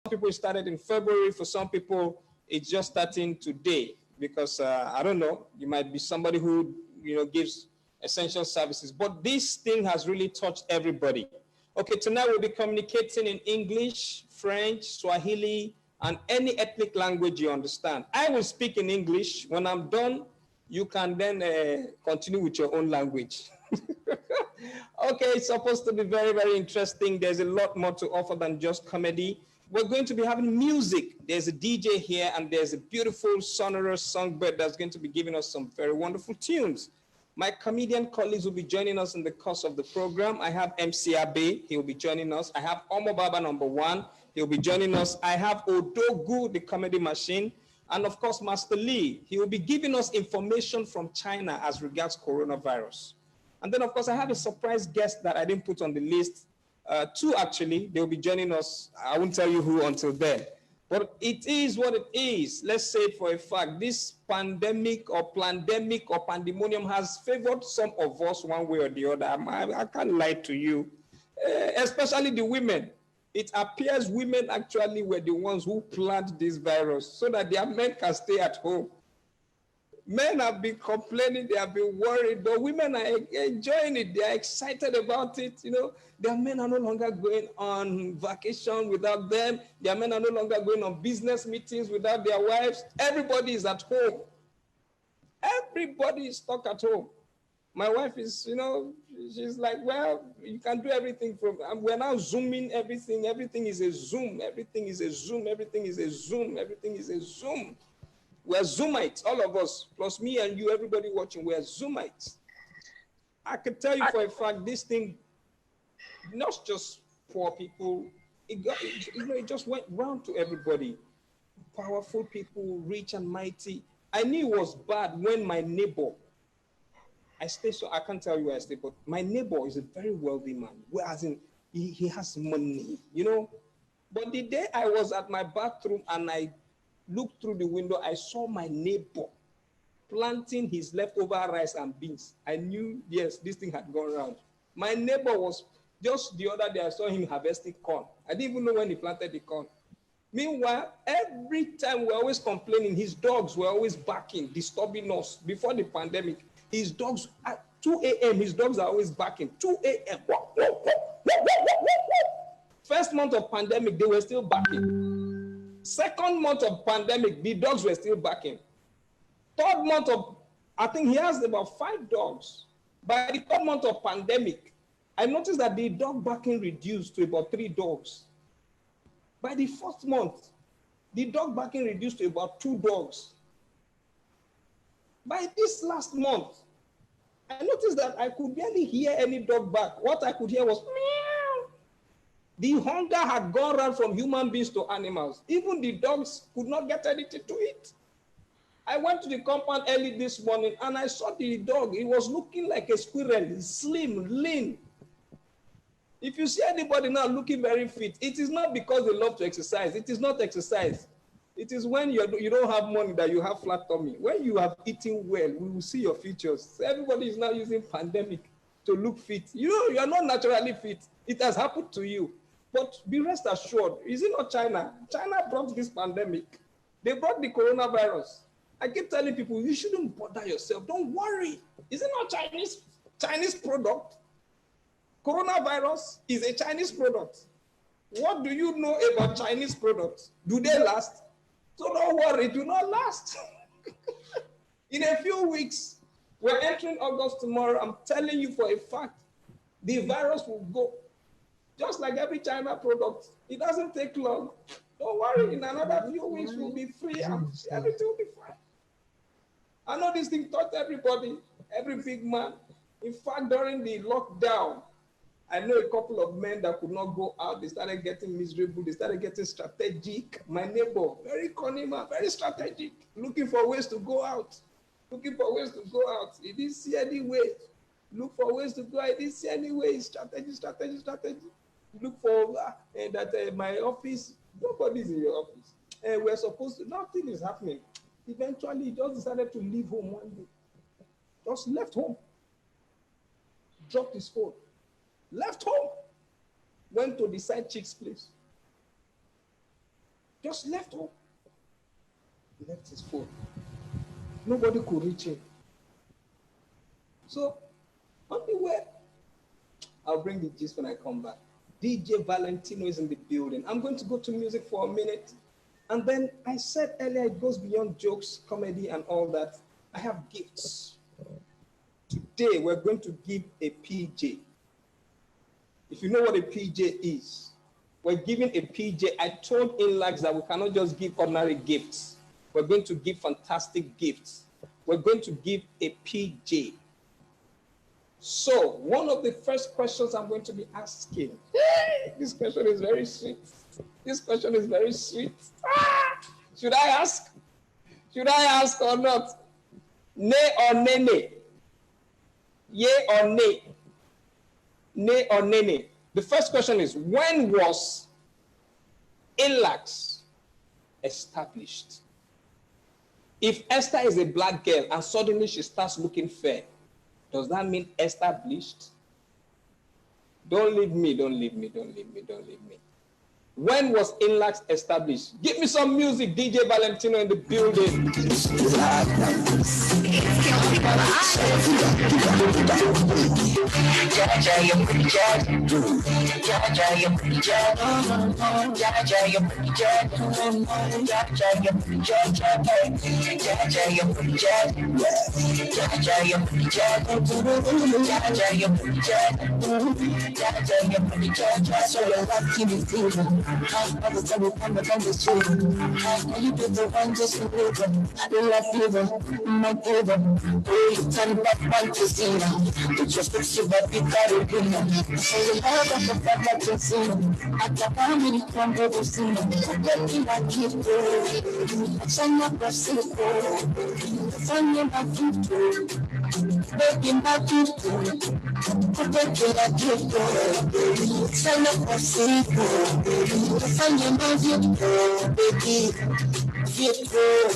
people it started in February. For some people, it's just starting today because I don't know. You might be somebody who gives essential services, but this thing has really touched everybody. Okay, tonight we'll be communicating in English, French, Swahili, and any ethnic language you understand. I will speak in English. When I'm done, you can then continue with your own language. Okay, it's supposed to be very, very interesting. There's a lot more to offer than just comedy. We're going to be having music. There's a DJ here, and there's a beautiful, sonorous songbird that's going to be giving us some very wonderful tunes. My comedian colleagues will be joining us in the course of the program. I have MC Abe, he will be joining us. I have Omo Baba #1, he'll be joining us. I have Odogu, the comedy machine. And of course, Master Lee, he will be giving us information from China as regards coronavirus. And then, of course, I have a surprise guest that I didn't put on the list. Two, actually, they'll be joining us. I won't tell you who until then. But it is what it is. Let's say it for a fact. This pandemic or pandemonium has favored some of us one way or the other. I can't lie to you, especially the women. It appears women actually were the ones who planned this virus so that their men can stay at home. Men have been complaining, they have been worried, but women are enjoying it. They are excited about it. Their men are no longer going on vacation without them. Their men are no longer going on business meetings without their wives. Everybody is at home. Everybody is stuck at home. My wife is, she's like, well, you can do everything from, we're now zooming everything. Everything is a Zoom. Everything is a Zoom. Everything is a Zoom. Everything is a Zoom. We're Zoomites, all of us, plus me and you, everybody watching, we're Zoomites. I can tell you for a fact, this thing, not just poor people, it just went round to everybody. Powerful people, rich and mighty. I knew it was bad when my neighbor, I can't tell you where I stay, but my neighbor is a very wealthy man, whereas he has money, But the day I was at my bathroom and I looked through the window, I saw my neighbor planting his leftover rice and beans. I knew, yes, this thing had gone round. My neighbor was, just the other day, I saw him harvesting corn. I didn't even know when he planted the corn. Meanwhile, every time we're always complaining, his dogs were always barking, disturbing us. Before the pandemic, his dogs, at 2 a.m., his dogs are always barking. 2 a.m. First month of pandemic, they were still barking. Second month of pandemic, the dogs were still barking. Third month of, I think he has about 5 dogs. By the third month of pandemic, I noticed that the dog barking reduced to about 3 dogs. By the fourth month, the dog barking reduced to about 2 dogs. By this last month, I noticed that I could barely hear any dog bark. What I could hear was meow. The hunger had gone around from human beings to animals. Even the dogs could not get anything to eat. I went to the compound early this morning and I saw the dog. It was looking like a squirrel, slim, lean. If you see anybody now looking very fit, it is not because they love to exercise. It is not exercise. It is when you don't have money that you have flat tummy. When you have eaten well, we will see your features. So everybody is now using pandemic to look fit. You are not naturally fit. It has happened to you. But be rest assured, is it not China? China brought this pandemic. They brought the coronavirus. I keep telling people, you shouldn't bother yourself. Don't worry. Is it not Chinese product? Coronavirus is a Chinese product. What do you know about Chinese products? Do they last? So don't worry, do not last. In a few weeks, we're entering August tomorrow. I'm telling you for a fact, the virus will go. Just like every China product, it doesn't take long. Don't worry, in another few weeks, we'll be free and everything will be fine. I know this thing taught everybody, every big man. In fact, during the lockdown, I know a couple of men that could not go out. They started getting miserable. They started getting strategic. My neighbor, very cunning man, very strategic, looking for ways to go out. Looking for ways to go out. He didn't see any way. Look for ways to go out. He didn't see any way. Strategy. Look for that my office, nobody's in your office. We're supposed to, nothing is happening. Eventually, he just decided to leave home one day. Just left home. Dropped his phone. Left home. Went to the side chick's place. just left home. He left his phone. Nobody could reach him. So, on the way, I'll bring the gist when I come back. DJ Valentino is in the building. I'm going to go to music for a minute. And then I said earlier, it goes beyond jokes, comedy, and all that. I have gifts. Today, we're going to give a PJ. If you know what a PJ is, we're giving a PJ. I told Inlaks that we cannot just give ordinary gifts. We're going to give fantastic gifts. We're going to give a PJ. So, one of the first questions I'm going to be asking, this question is very sweet. This question is very sweet. Should I ask? Should I ask or not? Nay or nay? Yea or nay? Nay or nay? The first question is, when was Inlaks established? If Esther is a black girl and suddenly she starts looking fair, does that mean established? Don't leave me, don't leave me, don't leave me, don't leave me. When was Inlaks established? Give me some music, DJ Valentino in the building. Every time we come up on the street, you be the one just to live them. I love you, my giver. You turn back one to see now. You just fix you up, you got it in them. So you love us the fact that you see them. I got how many come over see them. Let me not keep going. I shall not pursue it. The fun in my future. Baby, my future. Protect you like you do. Shall not pursue it. Find your man, baby.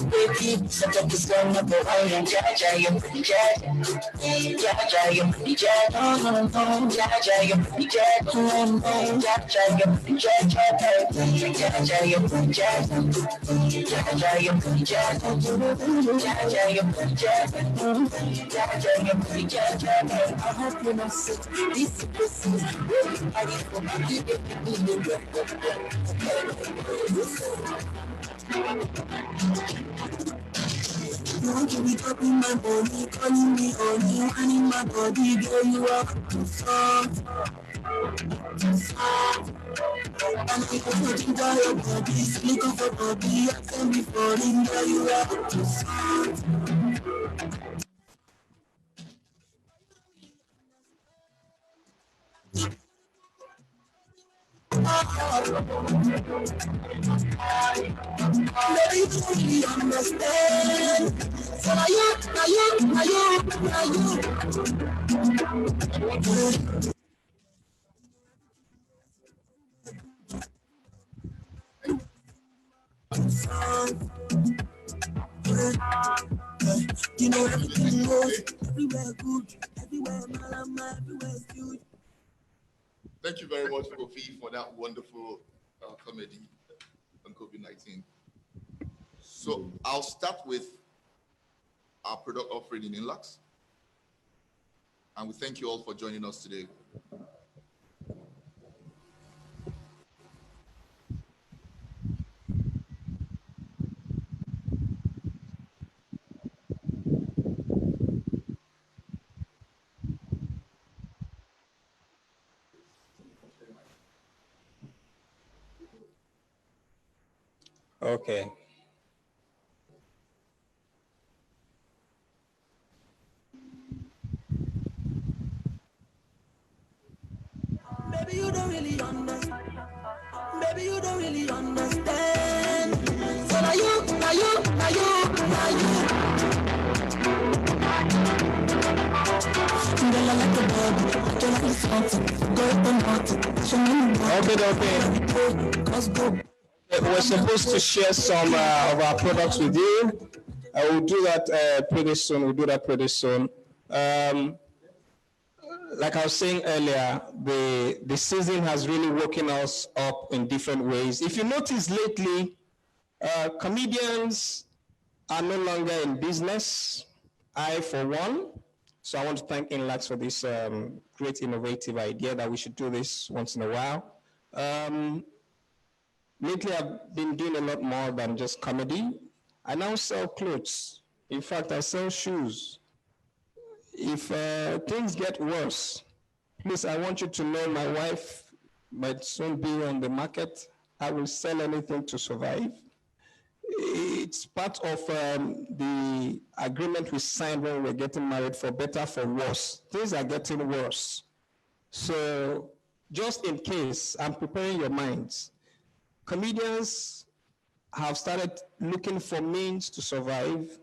Baby. Set up this gun up behind and Jaja, you're pretty jet. Jaja, you're pretty jet. Jaja, you're pretty jet. Jaja, you're pretty jet. Jaja, you're pretty jet. Jaja, you're pretty jet. Jaja, you're pretty jet. Jaja, you're pretty jet. I hope you're not sick. This is I need for my you want to be up in my body, calling me on you, and in my body, girl, you are soft. And I want to enjoy your body, look over body, I can be falling, girl, you are soft. Baby, you really understand. So now you. You know everything goes, everywhere good, everywhere malama, everywhere good. Thank you very much, Koffi, for that wonderful comedy on COVID-19. So I'll start with our product offering in Inlaks. And we thank you all for joining us today. Okay. Baby, you don't really understand. Baby, you don't really understand. So now you. Okay. We're supposed to share some of our products with you. I will do that pretty soon. We'll do that pretty soon. Like I was saying earlier, the season has really woken us up in different ways. If you notice lately, Comedians are no longer in business. I, for one, so I want to thank Inlaks for this great innovative idea that we should do this once in a while. Lately, I've been doing a lot more than just comedy. I now sell clothes. In fact, I sell shoes. If things get worse, please, I want you to know my wife might soon be on the market. I will sell anything to survive. It's part of the agreement we signed when we were getting married, for better, for worse. Things are getting worse. So just in case, I'm preparing your minds. Comedians have started looking for means to survive.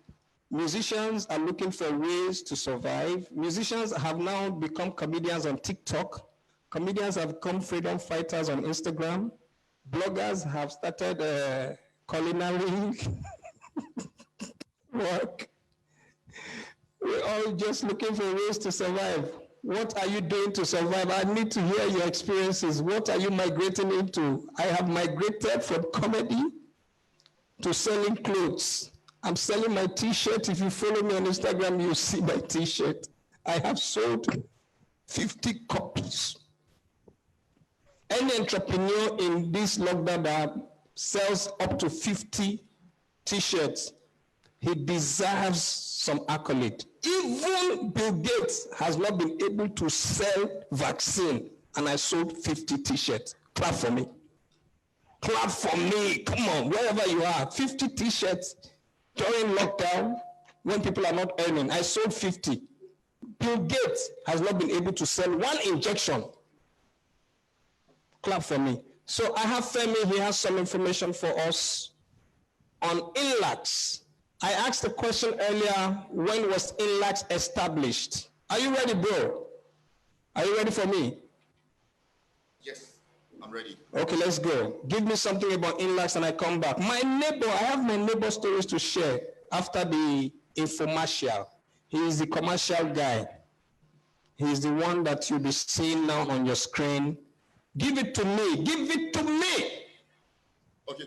Musicians are looking for ways to survive. Musicians have now become comedians on TikTok. Comedians have become freedom fighters on Instagram. Bloggers have started culinary work. We're all just looking for ways to survive. What are you doing to survive? I need to hear your experiences. What are you migrating into? I have migrated from comedy to selling clothes. I'm selling my t-shirt. If you follow me on Instagram, you'll see my t-shirt. I have sold 50 copies. Any entrepreneur in this lockdown that sells up to 50 t-shirts, he deserves some accolade. Even Bill Gates has not been able to sell vaccine, and I sold 50 t-shirts. Clap for me. Clap for me. Come on, wherever you are. 50 t-shirts during lockdown when people are not earning. I sold 50. Bill Gates has not been able to sell one injection. Clap for me. So I have Femi. He has some information for us on Inlaks. I asked the question earlier, when was Inlaks established? Are you ready, bro? Are you ready for me? Yes, I'm ready. Okay, let's go. Give me something about Inlaks and I come back. My neighbor, I have my neighbor stories to share after the infomercial. He is the commercial guy. He is the one that you'll be seeing now on your screen. Give it to me. Give it to me. Okay,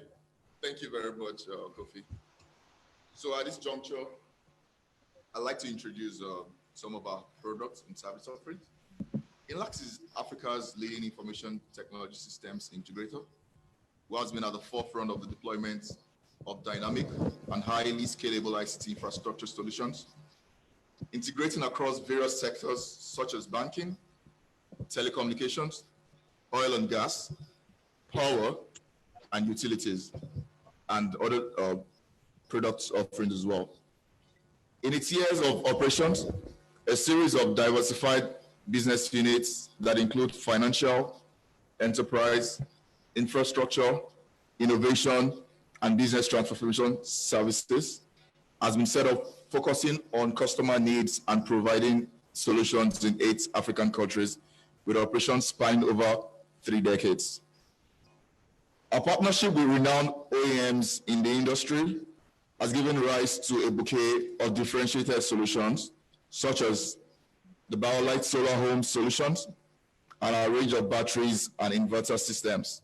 thank you very much, Koffi. So at this juncture, I'd like to introduce some of our products and service offerings. Inlaks is Africa's leading information technology systems integrator, who has been at the forefront of the deployment of dynamic and highly scalable ICT infrastructure solutions, integrating across various sectors such as banking, telecommunications, oil and gas, power, and utilities, and other products offerings as well. In its years of operations, a series of diversified business units that include financial, enterprise, infrastructure, innovation, and business transformation services has been set up focusing on customer needs and providing solutions in 8 African countries with operations spanning over 3 decades. Our partnership with renowned OEMs in the industry has given rise to a bouquet of differentiated solutions, such as the BioLite solar home solutions and our range of batteries and inverter systems.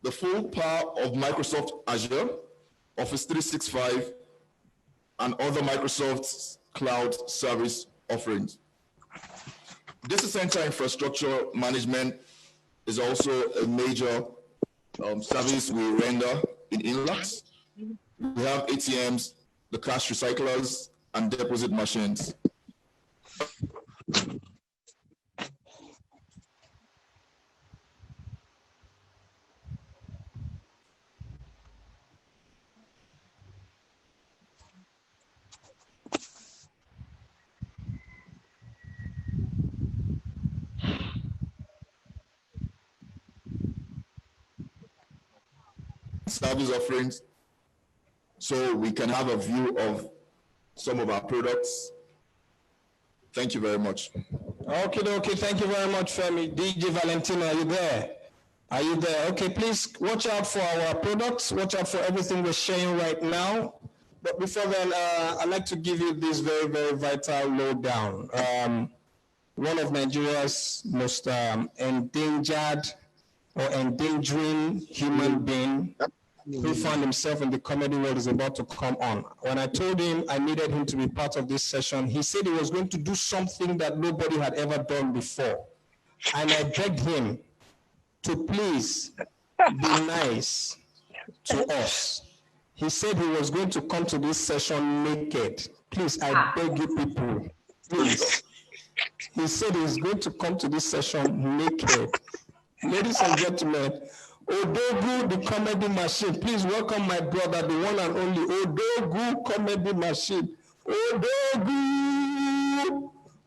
The full power of Microsoft Azure, Office 365, and other Microsoft cloud service offerings. Data center infrastructure management is also a major service we render in Inlaks. We have ATMs, the cash recyclers, and deposit machines. Service offerings, so we can have a view of some of our products. Thank you very much. Okay, thank you very much, Femi. DJ Valentino, are you there? Are you there? Okay, please watch out for our products. Watch out for everything we're sharing right now. But before then, I'd like to give you this very, very vital lowdown. One of Nigeria's most endangered or endangering human being who found himself in the comedy world is about to come on. When I told him I needed him to be part of this session, he said he was going to do something that nobody had ever done before. And I begged him to please be nice to us. He said he was going to come to this session naked. Please, I beg you people, please. He said he's going to come to this session naked. Ladies and gentlemen, Odogu, the comedy machine. Please welcome my brother, the one and only Odogu comedy machine. Odogu!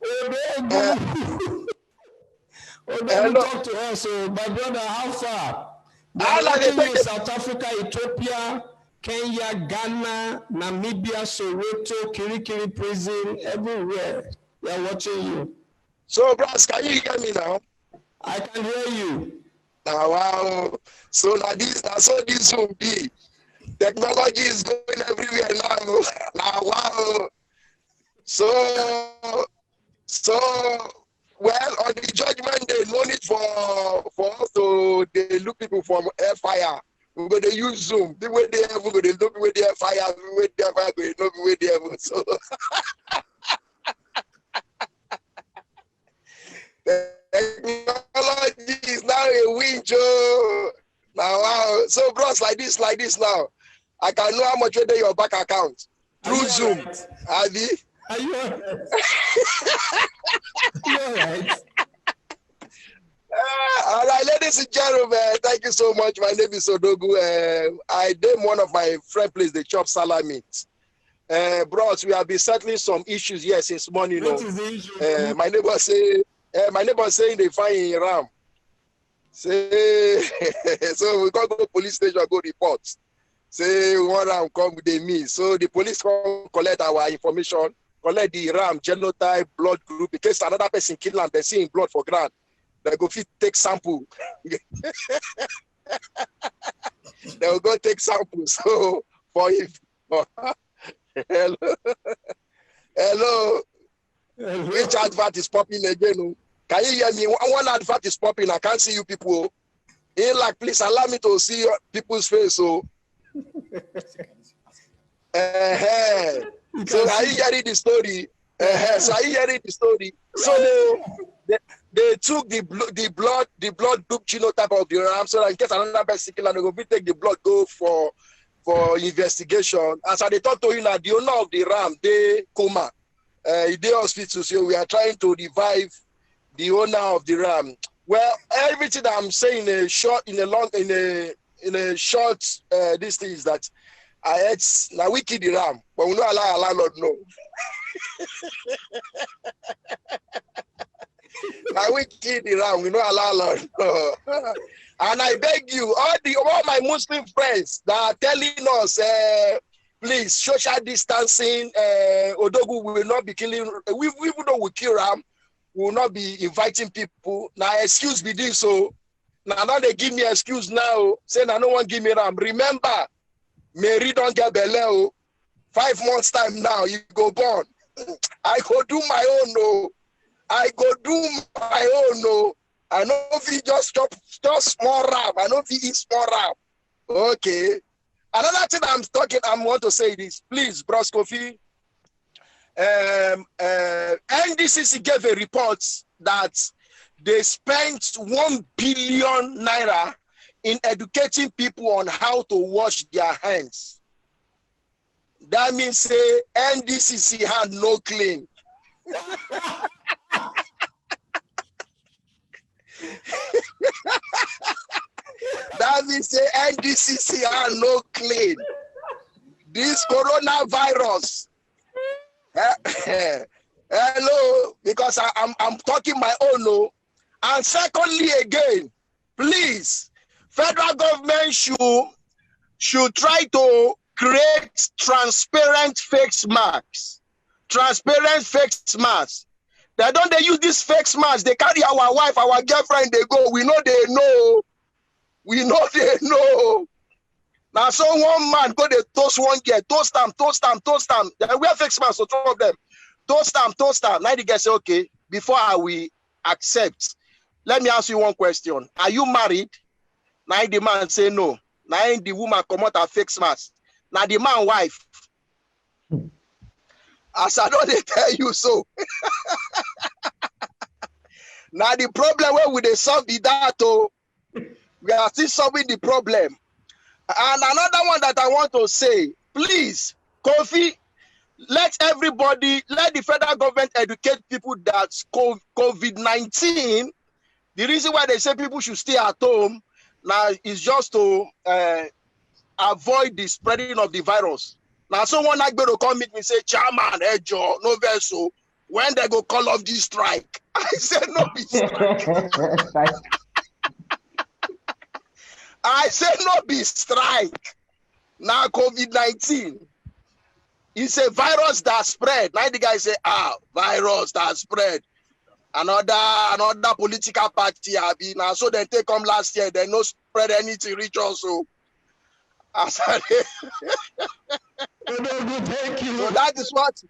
Odogu! Odogu, talk to us. So, my brother, how far? Watching you in South Africa, Ethiopia, Kenya, Ghana, Namibia, Soweto, Kirikiri prison, everywhere. We are watching you. So, bros, can you hear me now? I can hear you. Now, wow. So now this will be. Technology is going everywhere now. Now, wow. So, well, on the judgment day, no need for us to they look people from airfire. We're going to use Zoom. The way they have, we're going to look with the fire. The way they have, we're going to look with the fire. So, technology is now a win, Joe. Now, wow. So, bros, like this now. I can know how much whether your bank account through Zoom. Right? Adi? Are you all right? You all right? All right, ladies and gentlemen, thank you so much. My name is Odogu. I did one of my friend place, the chop salami. Bros, we have been settling some issues here since morning. What is the issue? My neighbor saying they find ram. Say, so we got to the police station, go report. Say one ram come with me. So the police come collect our information, collect the ram, genotype, blood group. In case another person kill and they see in blood for ground, they go fit take sample. They will go take sample. So for if hello. Which advert is popping again? Can you hear me? One advert is popping. I can't see you people. Inlaks, please allow me to see your people's face. So, so are you hearing the story? So are you hearing the story? So they took the blood group genotype of the ram, so that in case another person kill, they go take the blood go for investigation. As I talk to you now, the owner of the ram, they coma. They hospital, so we are trying to revive the owner of the ram. Well, everything that I'm saying in a short, this thing is that now we kill the ram, but we don't allow our landlord know. Now we kill the ram, we don't allow our landlord know. And I beg you, all my Muslim friends that are telling us, please, social distancing, Odogu will not be killing, even though we kill ram, we will not be inviting people. Now, excuse me this, so now they give me excuse now, say now no one give me ram. Remember, Mary don't get belly. 5 months time now, you go born. I go do my own, no. I go do my own, no. I know if you just small ram. I know if you eat small ram. Okay. Another thing I want to say this, please, Bros Koffi. NDCC gave a report that they spent 1 billion naira in educating people on how to wash their hands. That means say NDCC hand no clean. That means say NDCC are no clean. This coronavirus. Hello, because I'm talking my own. No. And secondly, again, please, federal government should try to create transparent face masks. Transparent face masks. They don't use these face masks. They carry our wife, our girlfriend, they go. We know they know. We know they know. Now, so one man go they toast one girl, toast them. They wear face masks, so 2 of them. Toast them. Now the guy say, okay, before I will accept, let me ask you one question. Are you married? Now the man say no. Now the woman come out and fake mask. Now the man wife. As I know they tell you so. Now the problem where we they solve the that we are still solving the problem. And another one that I want to say, please, Koffi, let the federal government educate people that COVID-19, the reason why they say people should stay at home now is just to avoid the spreading of the virus. Now someone like to come meet me say, Chairman, Joe, no vessel, when they go call off this strike. I said, no, be strike. I said, no, be strike. Now COVID-19. It's a virus that spread. Now the guy say, virus that spread. Another political party have been. Now so they take come last year, they no spread anything reach also. I said, thank you. So that is what.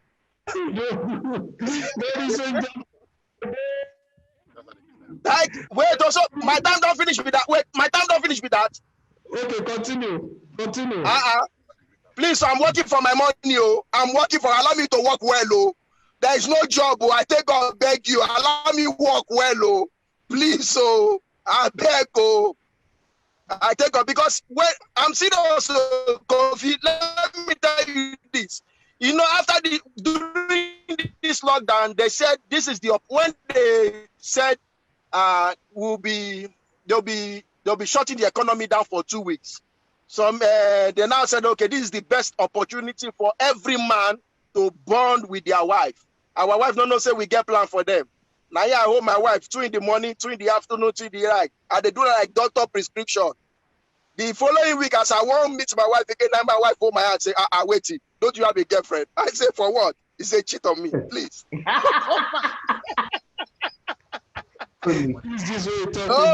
Wait, also, my time don't finish with that. Wait, my time don't finish with that. Okay, continue. Please, I'm working for my money. I'm working for, allow me to work well. There is no job. I take God beg you. Allow me work well. Please, I beg. I take God because when I'm serious, Koffi, let me tell you this. You know, during this lockdown, they said this is when they said they'll be shutting the economy down for 2 weeks. So they now said, okay, this is the best opportunity for every man to bond with their wife. Our wife don't know say we get plan for them. Now I hold my wife 2 in the morning, 2 in the afternoon, 2 in the night, and they do like doctor prescription. The following week, as I won't meet my wife again, now my wife hold my hand and say, wait, don't you have a girlfriend? I say, for what? He said, cheat on me, please. Oh,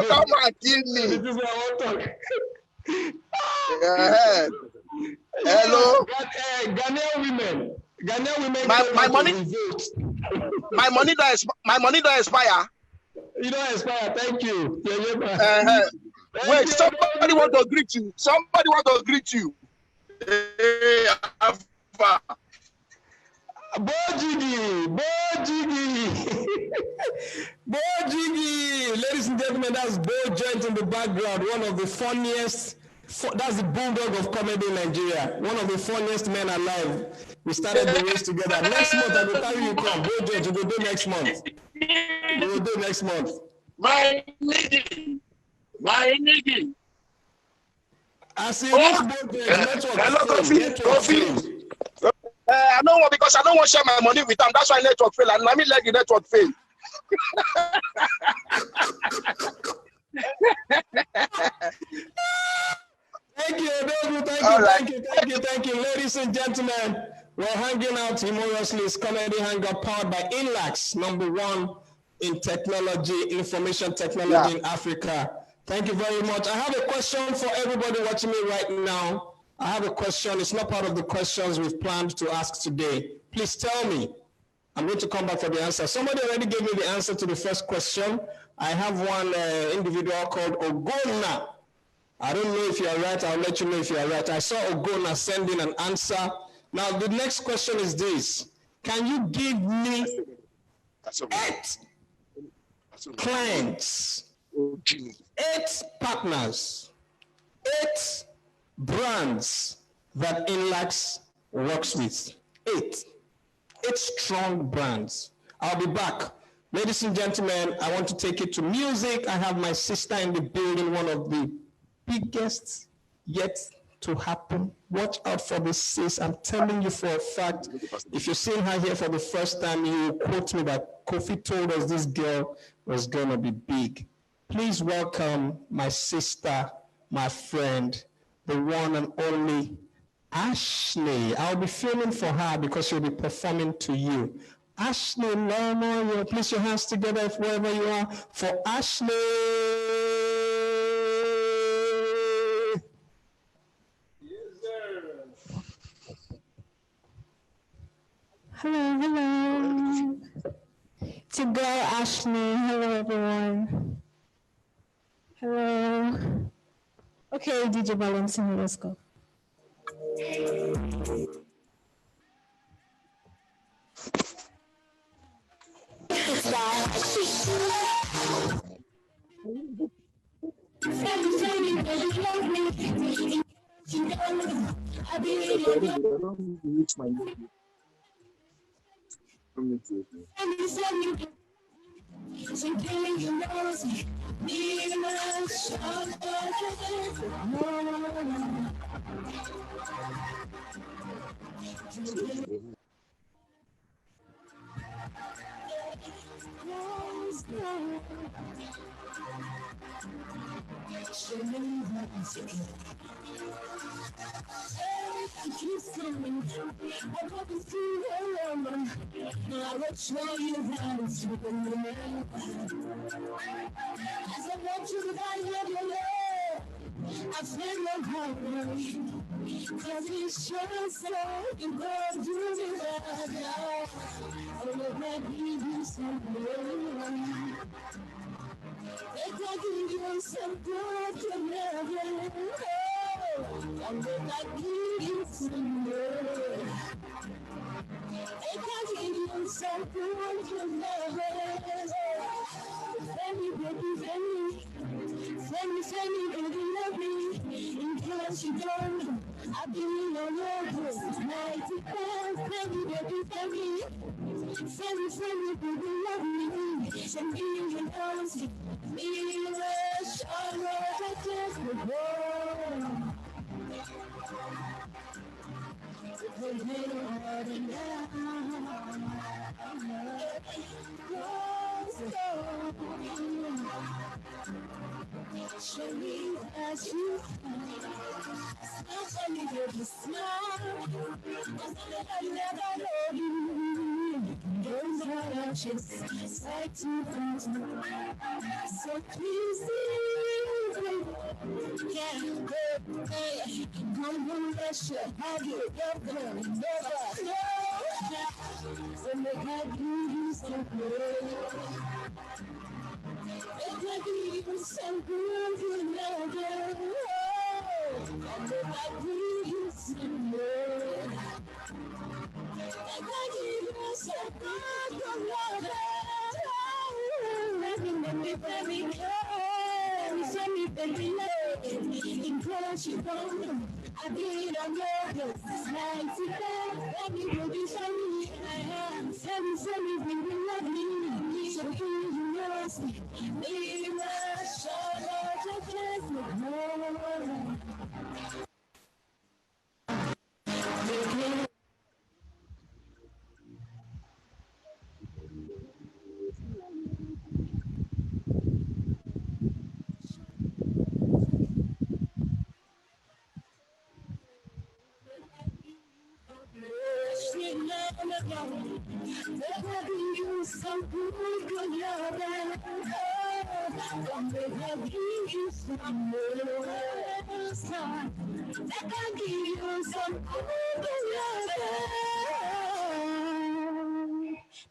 come and kill me. This is what I want to Yeah. Hello. Ghanaian women. My money don't expire. You don't expire. Thank you. Wait, somebody want to greet you. Hey, Alpha. Bojigi. Ladies and gentlemen, that's Bo Joint in the background. One of the funniest. That's the bulldog of comedy in Nigeria. One of the funniest men alive. We started the race together. Next month, I will carry you come. Bo Joint, you will do next month. My nigga. I see network. Hello, Koffi. I don't want because I don't want to share my money with them. That's why network fail. And let me let the network fail. Thank you. Ladies and gentlemen, we're hanging out humorously. It's Comedy Hangout powered by Inlaks, #1 in technology, information technology in Africa. Thank you very much. I have a question for everybody watching me right now. I have a question. It's not part of the questions we've planned to ask today. Please tell me. I'm going to come back for the answer. Somebody already gave me the answer to the first question. I have one individual called Ogona. I don't know if you're right. I'll let you know if you're right. I saw Ogona sending an answer. Now, the next question is this. Can you give me 8 clients, 8 partners, 8 brands that Inlaks works with? 8 strong brands. I'll be back. Ladies and gentlemen, I want to take it to music. I have my sister in the building, one of the biggest yet to happen. Watch out for this sis. I'm telling you for a fact, if you're seeing her here for the first time, you will quote me that Koffi told us this girl was going to be big. Please welcome my sister, my friend, the one and only Ashley. I'll be filming for her because she'll be performing to you. Ashley, Lama, please your hands together wherever you are for Ashley. Yes, sir. Hello. To go, Ashley. Hello, everyone. Hello. Okay. Okay, DJ Valentino, let's go.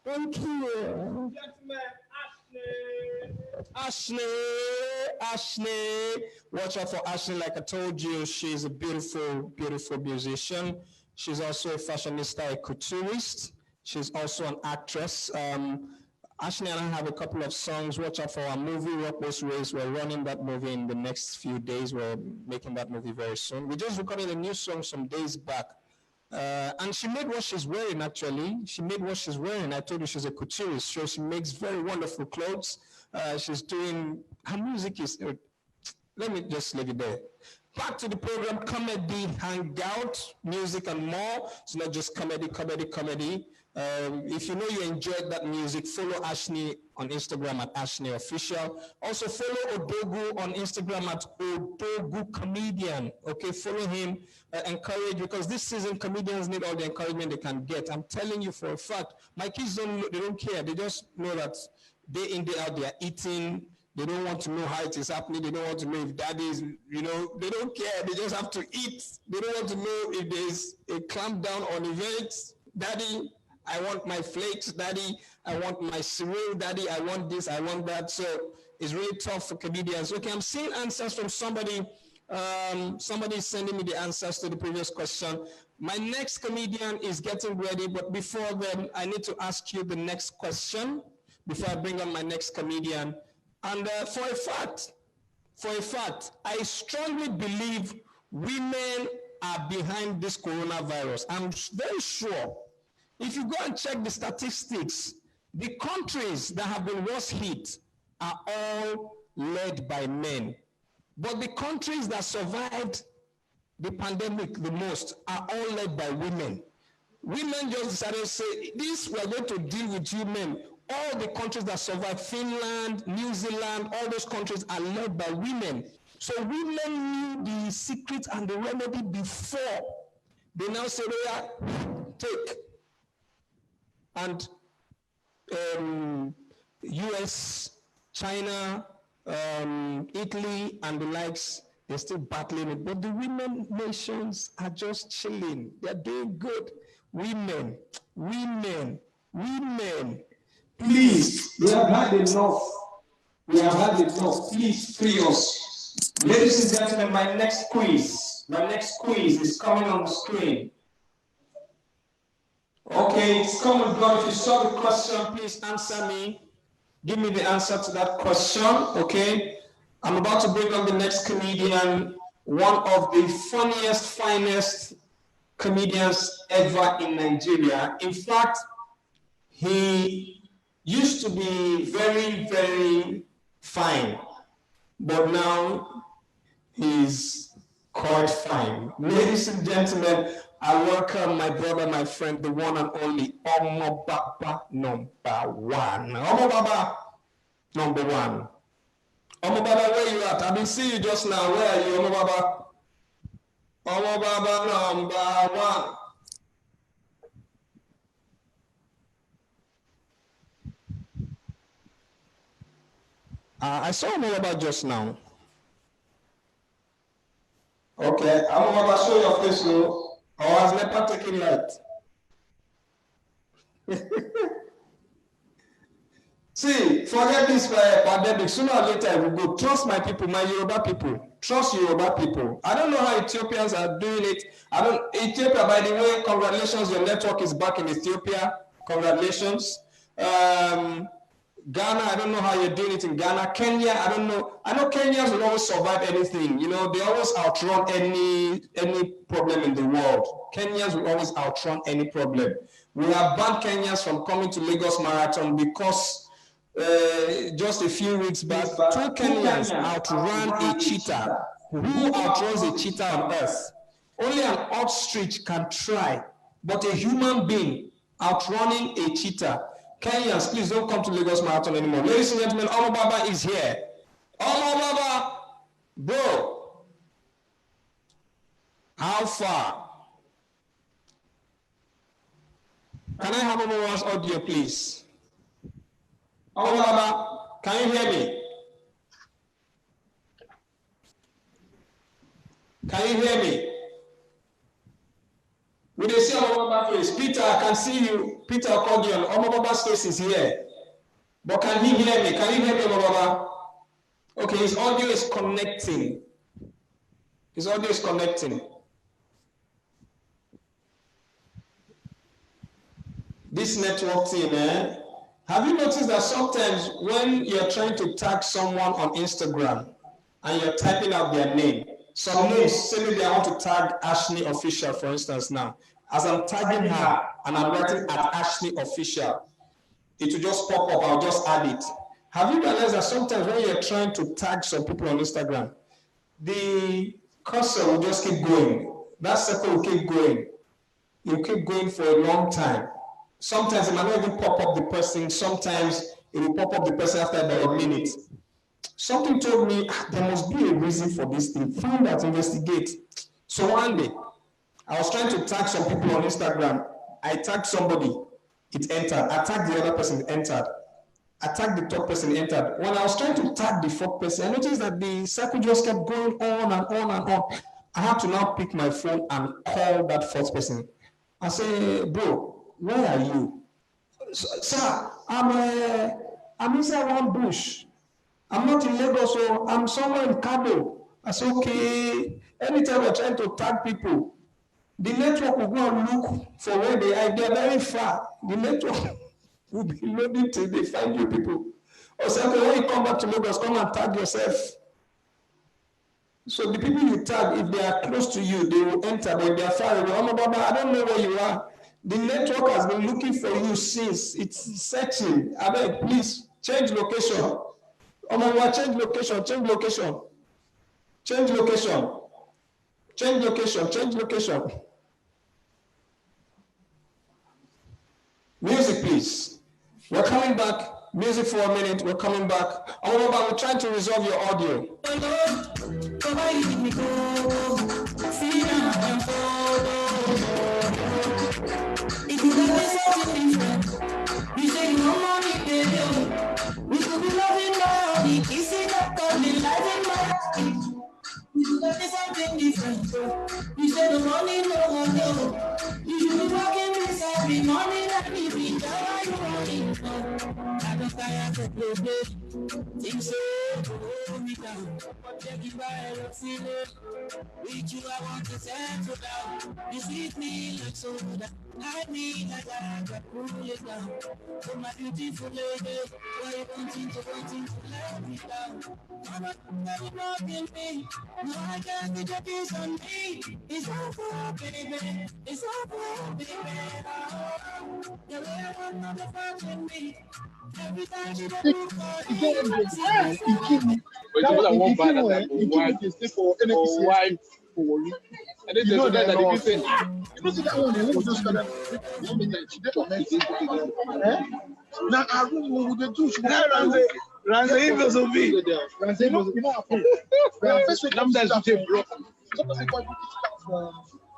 Thank you. Ashley. Watch out for Ashley. Like I told you, she's a beautiful, beautiful musician. She's also a fashionista, a couturist. She's also an actress. Ashley and I have a couple of songs. Watch out for our movie, Rock Was Race. We're running that movie in the next few days. We're making that movie very soon. We just recorded a new song some days back. And she made what she's wearing, actually. She made what she's wearing. I told you she's a couturist, so she makes very wonderful clothes. She's doing, her music is, let me just leave it there. Back to the program, comedy, hangout, music and more. It's not just comedy. If you know you enjoyed that music, follow Ashley on Instagram at Ashley Official. Also follow Odogu on Instagram at Odogu Comedian. Okay, follow him, encourage, because this season comedians need all the encouragement they can get. I'm telling you for a fact, my kids don't care. They just know that day in, day out, they are eating. They don't want to know how it is happening. They don't want to know if daddy is, they don't care. They just have to eat. They don't want to know if there's a clampdown on events. Daddy, I want my flakes. Daddy, I want my cereal. Daddy, I want this, I want that. So it's really tough for comedians. Okay, I'm seeing answers from somebody Somebody is sending me the answers to the previous question. My next comedian is getting ready, but before then, I need to ask you the next question before I bring on my next comedian. And for a fact, I strongly believe women are behind this coronavirus. I'm very sure. If you go and check the statistics, the countries that have been worst hit are all led by men. But the countries that survived the pandemic the most are all led by women. Women just decided to say, this, we're going to deal with you men. All the countries that survived, Finland, New Zealand, all those countries are led by women. So women knew the secret and the remedy before. They now say, yeah, take. And US, China, Italy, and the likes, they're still battling it. But the women nations are just chilling. They're doing good. Women. Please, we have had enough. Please free us. Ladies and gentlemen, my next quiz is coming on the screen. Okay, it's coming, God. If you saw the question, please answer me. Give me the answer to that question, okay? I'm about to bring on the next comedian, one of the funniest, finest comedians ever in Nigeria. In fact, he used to be very, very fine, but now he's quite fine. Ladies and gentlemen, I welcome my brother, my friend, the one and only Omo Baba number one. Omo Baba number one. Omo Baba, where you at? I been seeing you just now. Where are you, Omo Baba? Omo Baba number one. I saw Omo Baba just now. Okay, Omo Baba, show your face, no? Or has NEPA taken light? See, forget this pandemic. Sooner or later, it will go. Trust my people, my Yoruba people. Trust Yoruba people. I don't know how Ethiopians are doing it. Ethiopia, by the way, congratulations. Your network is back in Ethiopia. Congratulations. Ghana, I don't know how you're doing it in Ghana. Kenya, I don't know. I know Kenyans will always survive anything. You know, they always outrun any problem in the world. Kenyans will always outrun any problem. We have banned Kenyans from coming to Lagos Marathon because just a few weeks back, two Kenyans outran a cheetah. Who outruns a cheetah on earth? Only an ostrich can try, but a human being outrunning a cheetah. Kenyans, please don't come to Lagos Marathon anymore. Ladies and gentlemen, Omo Baba is here. Omo Baba, bro, how far? Can I have Omo Baba's audio, please? Omo Baba, can you hear me? Can you hear me? We dey see Omo Baba face. Peter, I can see you. Peter Accordion, Omo Baba's face is here. But can he hear me? Can you hear me, Omo Baba? Okay, his audio is connecting. His audio is connecting. This network thing, eh? Have you noticed that sometimes when you're trying to tag someone on Instagram and you're typing out their name, some names, say maybe I want to tag Ashley Official, for instance now. As I'm tagging her and I'm writing at Ashley Official, it will just pop up, I'll just add it. Have you realized that sometimes when you're trying to tag some people on Instagram, the cursor will just keep going. That circle will keep going. It will keep going for a long time. Sometimes it might not even pop up the person. Sometimes it will pop up the person after about a minute. Something told me there must be a reason for this thing. Find out, investigate. So one day, I was trying to tag some people on Instagram. I tagged somebody, it entered. I tagged the other person, it entered. I tagged the third person, it entered. When I was trying to tag the fourth person, I noticed that the circle just kept going on and on and on. I had to now pick my phone and call that fourth person. I say, bro, where are you? Sir, I'm inside one bush. I'm not in Lagos, so I'm somewhere in Cabo. I said, okay. Anytime we're trying to tag people, the network will go and look for where they are. If they are very far, the network will be loading till they find you people. Or say, okay, when you come back to Lagos, come and tag yourself. So the people you tag, if they are close to you, they will enter, but if they are far away, oh, Baba, I don't know where you are. The network has been looking for you since. It's searching. I beg, please, change location. Oh, Baba, change location, change location. Change location. Change location, change location. Music, please. We're coming back. Music for a minute. We're coming back. Oh, Baba, we're trying to resolve your audio. If you got me something different, you say you want money, baby. We could be loving money, kissing up, coming, life in my life. If you got me something different, you say the money, no. You should be working beside me, money, like me, be why you working for. I don't tire to play. Think so, hold me down. Take you by a look, see it. With you, I want to settle down. You sweet me like soda. I need like I cool it down. So my beautiful lady, why you wanting to let me down? Mama, never blocking me. No, I can't get your kiss on me. It's over, baby. It's over, baby. Oh, the way I want another fucking me. Every time you don't move for it. But it's not one bad that wife for worry. And then there's a guy that you say, You see that one, who just started now I will do Ranze Ingles will be. you know, bro.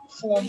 From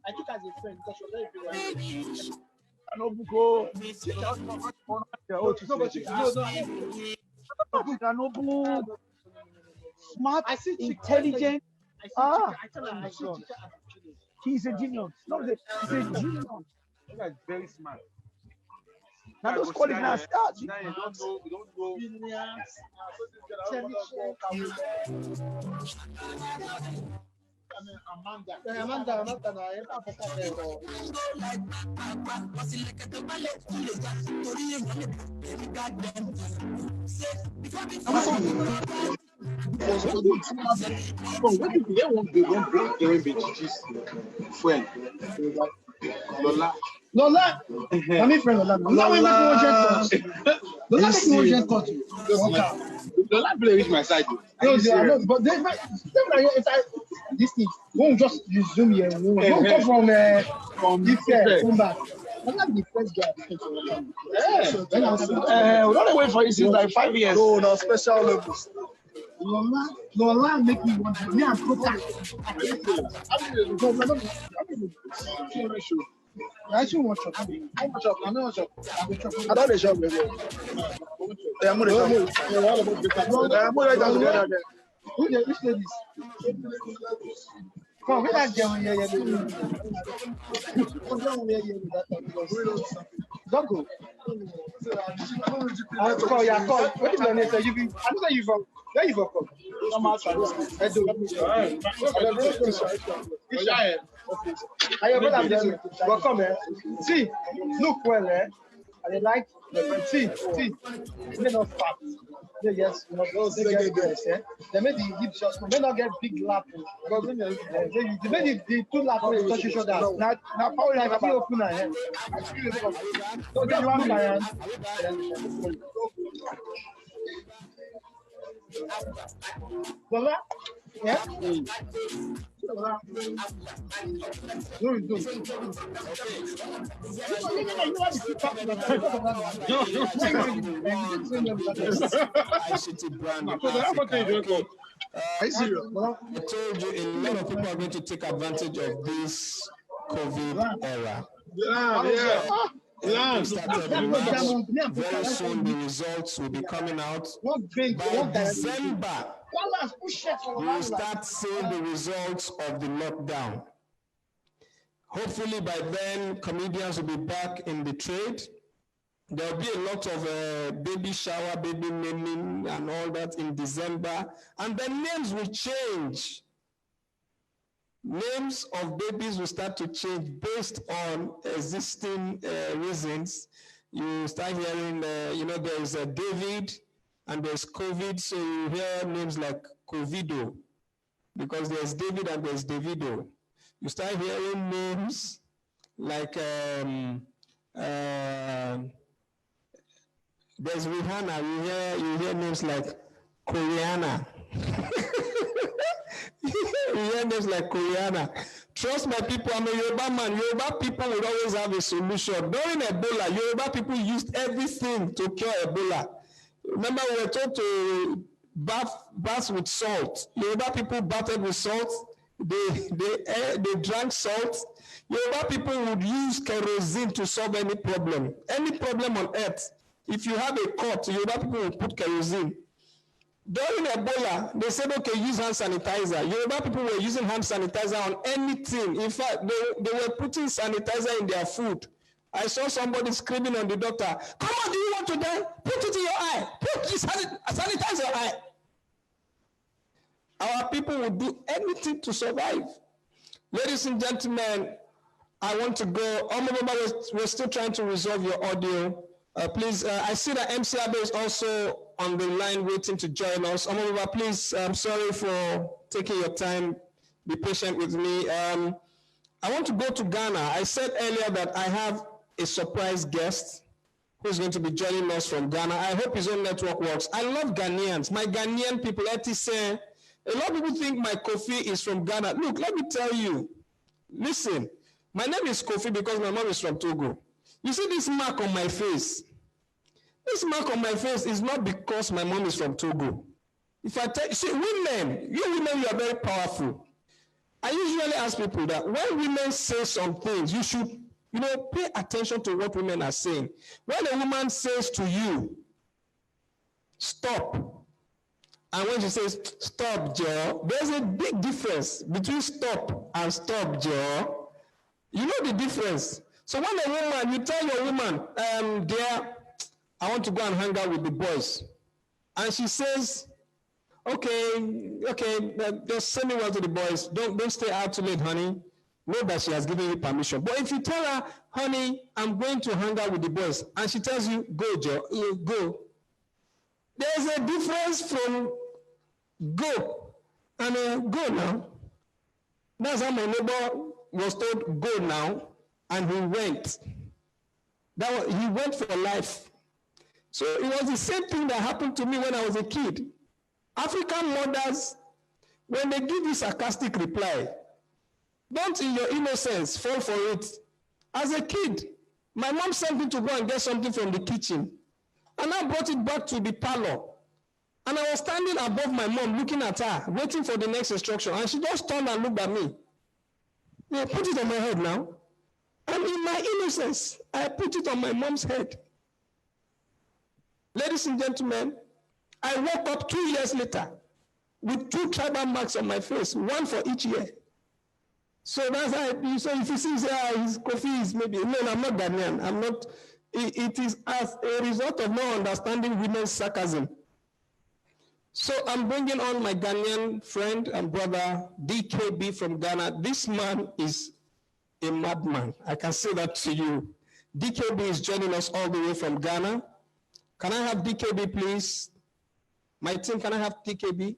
I took as a friend because you're very good. I know Buko. Smart, I see intelligent. I tell him, I see teacher. He's a genius. No, he's a genius. That's very smart. Now those qualities now start. Now you don't know. Amanda, Lola, I'm friend Lola. Lola, Lola play with my side. No, but this thing won't just resume here. Won't come from this year, come back. I'm not the first guy. We don't wait for you since like 5 years. No, special levels. Lola make me want to. Me and Kota. I actually want to. I don't shop, baby. I'm going to who the which ladies? Come, we not getting here. Don't go. I'll call you. What is your name? You be. I know you from. Where you from? I'm outside. I do. I am brother. Welcome, eh? See, look well, eh? I like see. They not fat. Yes, they get breast, eh? They made the hip shots. They not get big lap. They made the two lap touch each other. Now power like I open my hand. So just one by hand. Lola, yeah. I told you a lot of people are going to take advantage of this COVID era. Very soon the results will be coming out. By December, we will start seeing the results of the lockdown. Hopefully by then, comedians will be back in the trade. There will be a lot of baby shower, baby naming and all that in December. And the names will change. Names of babies will start to change based on existing reasons. You start hearing, there is a David and there's COVID, so you hear names like Covido, because there's David and there's Davido. You start hearing names like there's Rihanna. You hear names like Koreana. You hear names like Koreana. Trust my people, I'm a Yoruba man. Yoruba people will always have a solution. During Ebola, Yoruba people used everything to cure Ebola. Remember, we were told to bath with salt. Yoruba people bathed with salt. They drank salt. Yoruba people would use kerosene to solve any problem. Any problem on earth. If you have a cut, Yoruba people will put kerosene. During Ebola, they said, okay, use hand sanitizer. Yoruba people were using hand sanitizer on anything. In fact, they were putting sanitizer in their food. I saw somebody screaming on the doctor, come on, do you want to die? Put it in your eye. Sanitize your eye. Our people will do anything to survive. Ladies and gentlemen, I want to go. We're still trying to resolve your audio. Please, I see that MC Abe is also on the line waiting to join us. Please, I'm sorry for taking your time. Be patient with me. I want to go to Ghana. I said earlier that I have a surprise guest who's going to be joining us from Ghana. I hope his own network works. I love Ghanaians. My Ghanaian people, a lot of people think my Koffi is from Ghana. Look, let me tell you. Listen, my name is Koffi because my mom is from Togo. You see this mark on my face? This mark on my face is not because my mom is from Togo. If I tell you, women, you are very powerful. I usually ask people that when women say some things, you should, pay attention to what women are saying. When a woman says to you, stop, and when she says, stop, Joe, there's a big difference between stop and stop, Joe. You know the difference. So when a woman, you tell your woman, dear, I want to go and hang out with the boys. And she says, okay, just send me well to the boys. Don't stay out too late, honey. Know that she has given you permission. But if you tell her, honey, I'm going to hang out with the boys, and she tells you, go, Joe, go. There's a difference from go and go now. That's how my neighbor was told, go now, and he went. He went for life. So it was the same thing that happened to me when I was a kid. African mothers, when they give you sarcastic reply, don't in your innocence fall for it. As a kid, my mom sent me to go and get something from the kitchen, and I brought it back to the parlor. And I was standing above my mom looking at her, waiting for the next instruction, and she just turned and looked at me. Yeah, put it on my head now. And in my innocence, I put it on my mom's head. Ladies and gentlemen, I woke up 2 years later with 2 tribal marks on my face, 1 for each year. So that's how so if you see, his Koffi is maybe, no, I'm not Ghanaian. I'm not. It is as a result of not understanding women's sarcasm. So I'm bringing on my Ghanaian friend and brother, DKB from Ghana. This man is a madman. I can say that to you. DKB is joining us all the way from Ghana. Can I have DKB, please? My team, can I have DKB?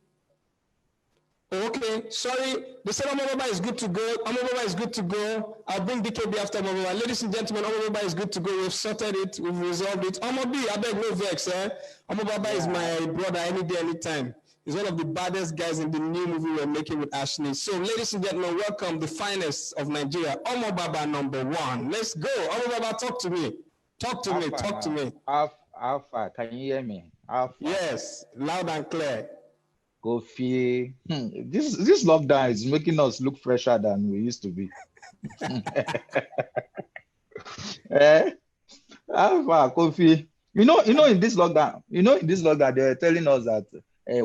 Okay, sorry. They said Omobaba is good to go. Omobaba is good to go. I'll bring DKB after Omobaba. Ladies and gentlemen, Omobaba is good to go. We've sorted it. We've resolved it. Omobi, I beg no vex, eh? Omobaba is my brother any day, anytime. He's one of the baddest guys in the new movie we're making with Ashley. So, ladies and gentlemen, welcome the finest of Nigeria, Omo Baba #1. Let's go. Omo Baba, talk to me. Talk to me. Talk to me. Alpha, can you hear me? Alpha. Yes, loud and clear. Koffi. This lockdown is making us look fresher than we used to be. Alpha, Koffi. In this lockdown, they're telling us that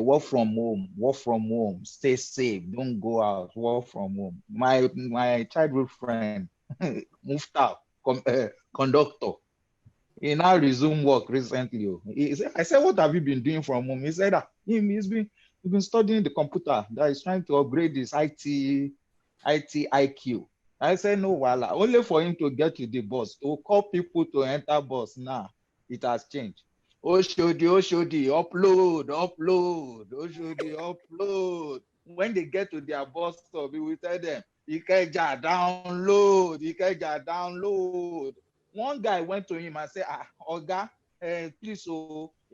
work from home, stay safe, don't go out, work from home. My childhood friend, Mufta, conductor, he now resumed work recently. I said, what have you been doing from home? He said that he's been studying the computer, that he's trying to upgrade his IT IQ. I said, no, voila. Only for him to get to the bus, to call people to enter bus now. It has changed. Oshodi, upload. Oshodi, upload. When they get to their bus stop, we will tell them, Ikeja, download. One guy went to him and said, Oga, please,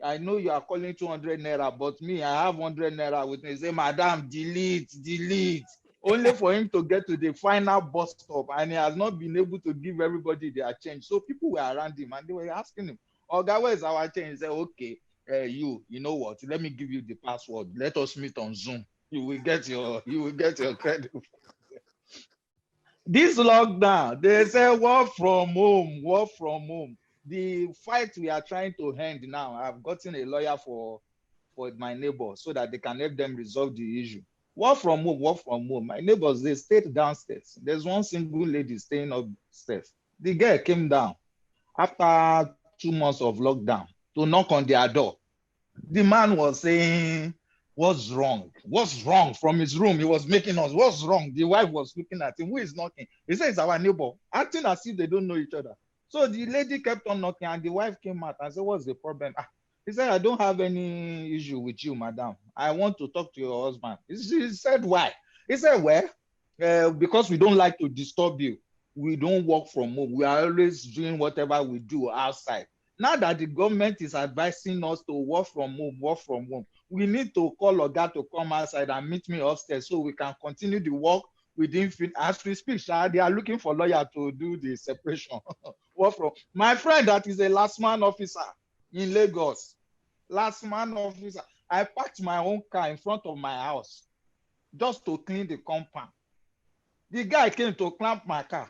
I know you are calling 200 naira, but me, I have 100 naira with me. He said, Madam, delete. Only for him to get to the final bus stop, and he has not been able to give everybody their change. So people were around him and they were asking him, Oga, where's our change? He said, okay, you know what? Let me give you the password. Let us meet on Zoom. You will get your credit. This lockdown, they say work from home. The fight we are trying to end now, I've gotten a lawyer for my neighbor so that they can help them resolve the issue. Work from home. My neighbors, they stayed downstairs. There's one single lady staying upstairs. The girl came down after 2 months of lockdown to knock on their door. The man was saying, what's wrong from his room? He was making us, what's wrong? The wife was looking at him, who is knocking? He said, it's our neighbor, acting as if they don't know each other. So the lady kept on knocking and the wife came out and said, what's the problem? He said, I don't have any issue with you, madam. I want to talk to your husband. He said, why? He said, well, because we don't like to disturb you. We don't work from home. We are always doing whatever we do outside. Now that the government is advising us to work from home, we need to call Oga to come outside and meet me upstairs so we can continue the work within. As we speak, they are looking for lawyer to do the separation. My friend that is a last man officer in Lagos, I parked my own car in front of my house just to clean the compound. The guy came to clamp my car.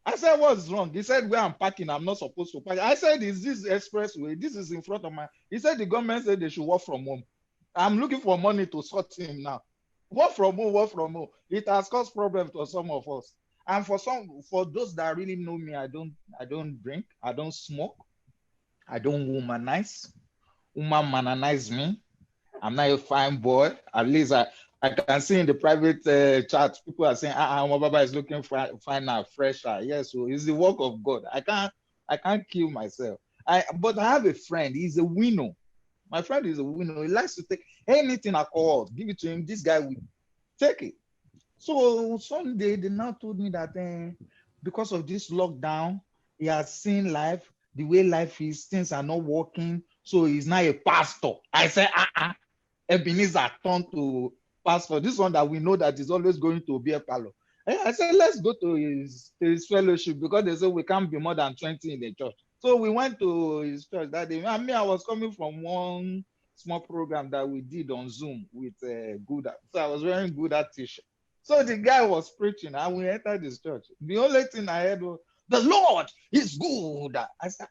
I said, what's wrong? He said, where I'm parking, I'm not supposed to park. I said, is this expressway? This is in front of my... He said, the government said they should work from home. I'm looking for money to sort him now. Work from home. It has caused problems to some of us. And for those that really know me, I don't drink, I don't smoke, I don't womanize. Woman mananize me. I'm not a fine boy. At least I can see in the private chat, people are saying, Baba is looking finer, fresher. Yes, so it's the work of God. I can't kill myself. But I have a friend, he's a winner. My friend is a winner. He likes to take anything alcohol, give it to him. This guy will take it. So Sunday, they now told me that because of this lockdown, he has seen life, the way life is, things are not working. So he's now a pastor. I said, Ebenezer turned to pastor. This one that we know that is always going to be a fellow. I said, let's go to his fellowship because they said we can't be more than 20 in the church. So we went to his church that day. I was coming from one small program that we did on Zoom with Gouda. So I was wearing Gouda t-shirt. So the guy was preaching and we entered his church. The only thing I heard was, the Lord is good. I said,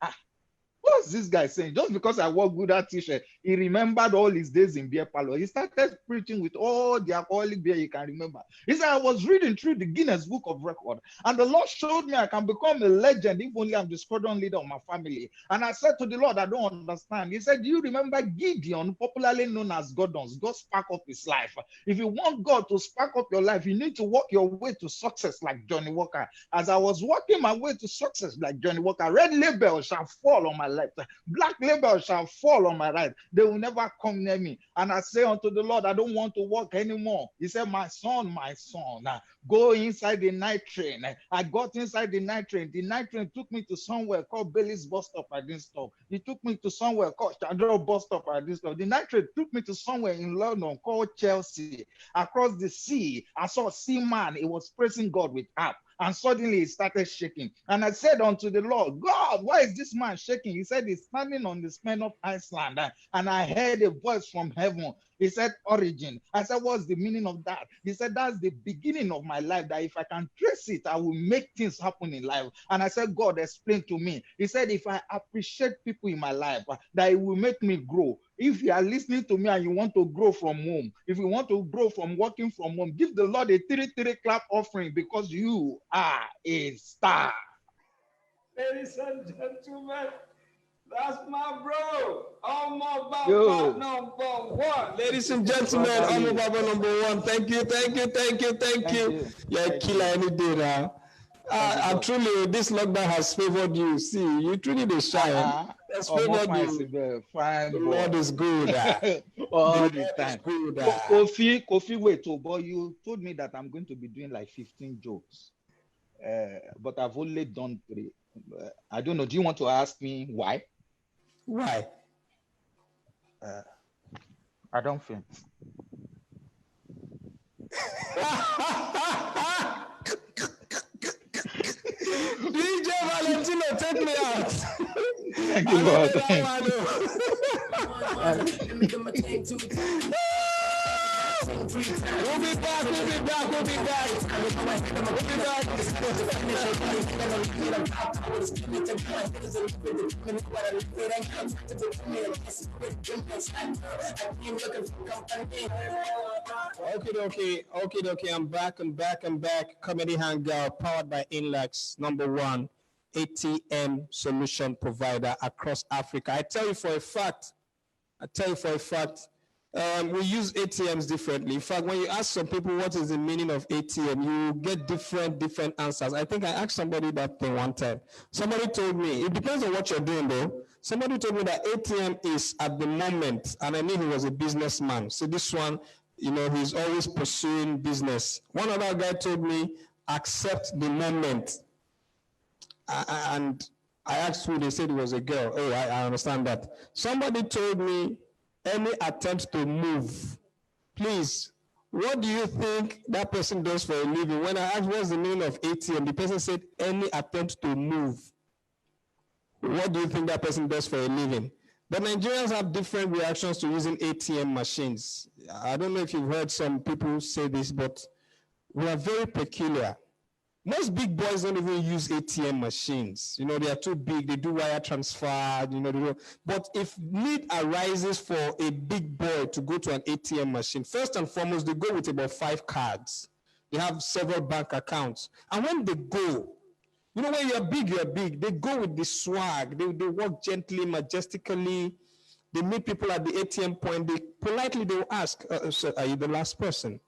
what's this guy saying? Just because I wore Gouda t-shirt, he remembered all his days in beer parlor. He started preaching with all the alcoholic beer he can remember. He said, I was reading through the Guinness Book of Record, and the Lord showed me I can become a legend if only I'm the squadron leader of my family. And I said to the Lord, I don't understand. He said, do you remember Gideon, popularly known as Gordon's? God spark up his life. If you want God to spark up your life, you need to walk your way to success like Johnny Walker. As I was walking my way to success like Johnny Walker, red label shall fall on my left left. Black label shall fall on my right. They will never come near me. And I say unto the Lord, I don't want to walk anymore. He said, my son, go inside the night train. I got inside the night train. The night train took me to somewhere called Bailey's bus stop. I didn't stop. It took me to somewhere called Chandler bus stop. I didn't stop. The night train took me to somewhere in London called Chelsea. Across the sea, I saw a seaman. He was praising God with harp. And suddenly he started shaking. And I said unto the Lord, God, why is this man shaking? He said, he's standing on the spine of Iceland. And I heard a voice from heaven. He said, origin. I said, what's the meaning of that? He said, that's the beginning of my life, that if I can trace it, I will make things happen in life. And I said, God, explain to me. He said, if I appreciate people in my life, that it will make me grow. If you are listening to me and you want to grow from home, if you want to grow from working from home, give the Lord a 3-3 clap offering, because you are a star. Ladies and gentlemen, that's my bro. Baba number one. Ladies and gentlemen, Baba number one. Thank you. You're a killer any day now. And truly, this lockdown has favored you. See, you truly the shine. Has favored you. The Lord is good. All the time. Koffi, wait, boy, you told me that I'm going to be doing like 15 jokes. But I've only done 3. I don't know. Do you want to ask me why? Why? I don't think. DJ Valentino, take me out. Thank you, Lord. We'll be back. Okay. I'm back. Comedy Hangout, powered by Inlaks, #1 ATM solution provider across Africa. I tell you for a fact, we use ATMs differently. In fact, when you ask some people what is the meaning of ATM, you get different answers. I think I asked somebody that thing one time. Somebody told me, it depends on what you're doing though. Somebody told me that ATM is at the moment, and I knew he was a businessman. So this one, he's always pursuing business. One other guy told me, accept the moment. And I asked who, they said it was a girl. Oh, I understand that. Somebody told me, any attempt to move, please, what do you think that person does for a living? When I asked what's the meaning of ATM, the person said, any attempt to move. What do you think that person does for a living? But Nigerians have different reactions to using ATM machines. I don't know if you've heard some people say this, but we are very peculiar. Most big boys don't even use ATM machines. They are too big. They do wire transfer. But if need arises for a big boy to go to an ATM machine, first and foremost, they go with about 5 cards. They have several bank accounts. And when they go, when you're big. They go with the swag. They walk gently, majestically. They meet people at the ATM point. They will ask, so are you the last person?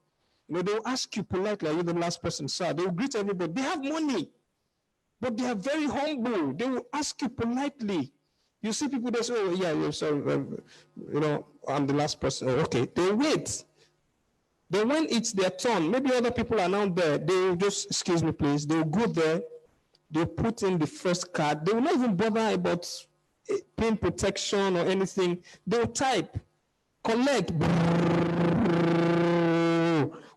They will ask you politely, are you the last person, sir? They will greet everybody. They have money, but they are very humble. They will ask you politely. You see people, they say, oh, yeah, sorry, I'm the last person. Oh, okay, they wait. Then when it's their turn, maybe other people are now there. They will just, excuse me, please. They will go there. They put in the first card. They will not even bother about pin protection or anything. They will type, collect.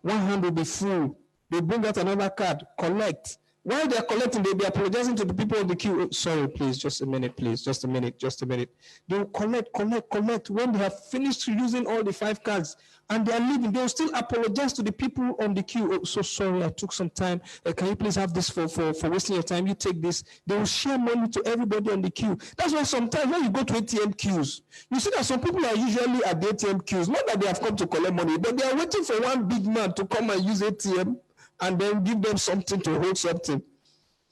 1 hand will be full. They bring out another card, collect. While they're collecting, they'll be apologizing to the people in the queue. Oh, sorry, please, just a minute, please, just a minute. They will collect. When they have finished using all the 5 cards and they are leaving, they will still apologize to the people on the queue. Oh, so sorry, I took some time. Can you please have this for wasting your time? You take this. They will share money to everybody on the queue. That's why sometimes when you go to ATM queues, you see that some people are usually at the ATM queues, not that they have come to collect money, but they are waiting for one big man to come and use ATM and then give them something to hold something.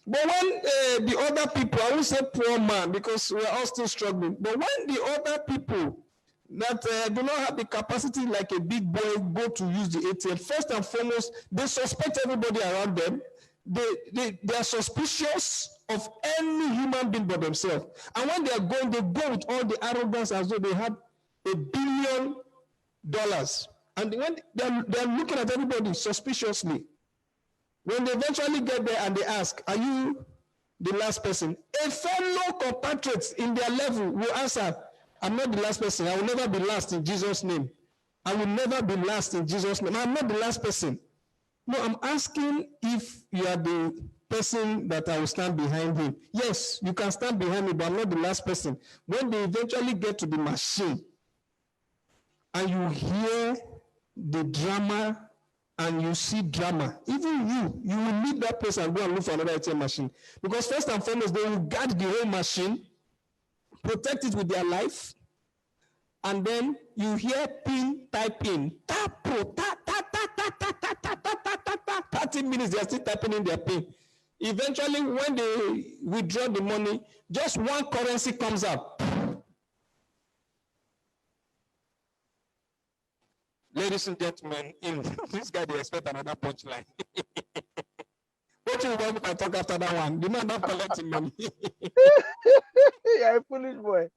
But when the other people, I won't say poor man because we're all still struggling, but when the other people that do not have the capacity like a big boy go to use the ATM, first and foremost, they suspect everybody around them. they are suspicious of any human being but themselves. And when they are going, they go with all the arrogance as though they have $1 billion. And when they're looking at everybody suspiciously. When they eventually get there and they ask, are you the last person? A fellow compatriot in their level will answer, I'm not the last person. I will never be last in Jesus' name. I will never be last in Jesus' name. I'm not the last person. No, I'm asking if you are the person that I will stand behind him. Yes, you can stand behind me, but I'm not the last person. When they eventually get to the machine and you hear the drama and you see drama, even you will leave that place and go and look for another ATM machine. Because first and foremost, they will guard the whole machine, protect it with their life, and then you hear pin, type in, tap, ta, ta, ta, ta, ta, ta, ta, ta, ta, ta, 30 minutes, they are still typing in their pin. Eventually, when they withdraw the money, just one currency comes out. Ladies and gentlemen, in this guy, they expect another punchline. What do you want me to talk after that one? The man not collecting money. Yeah, foolish boy.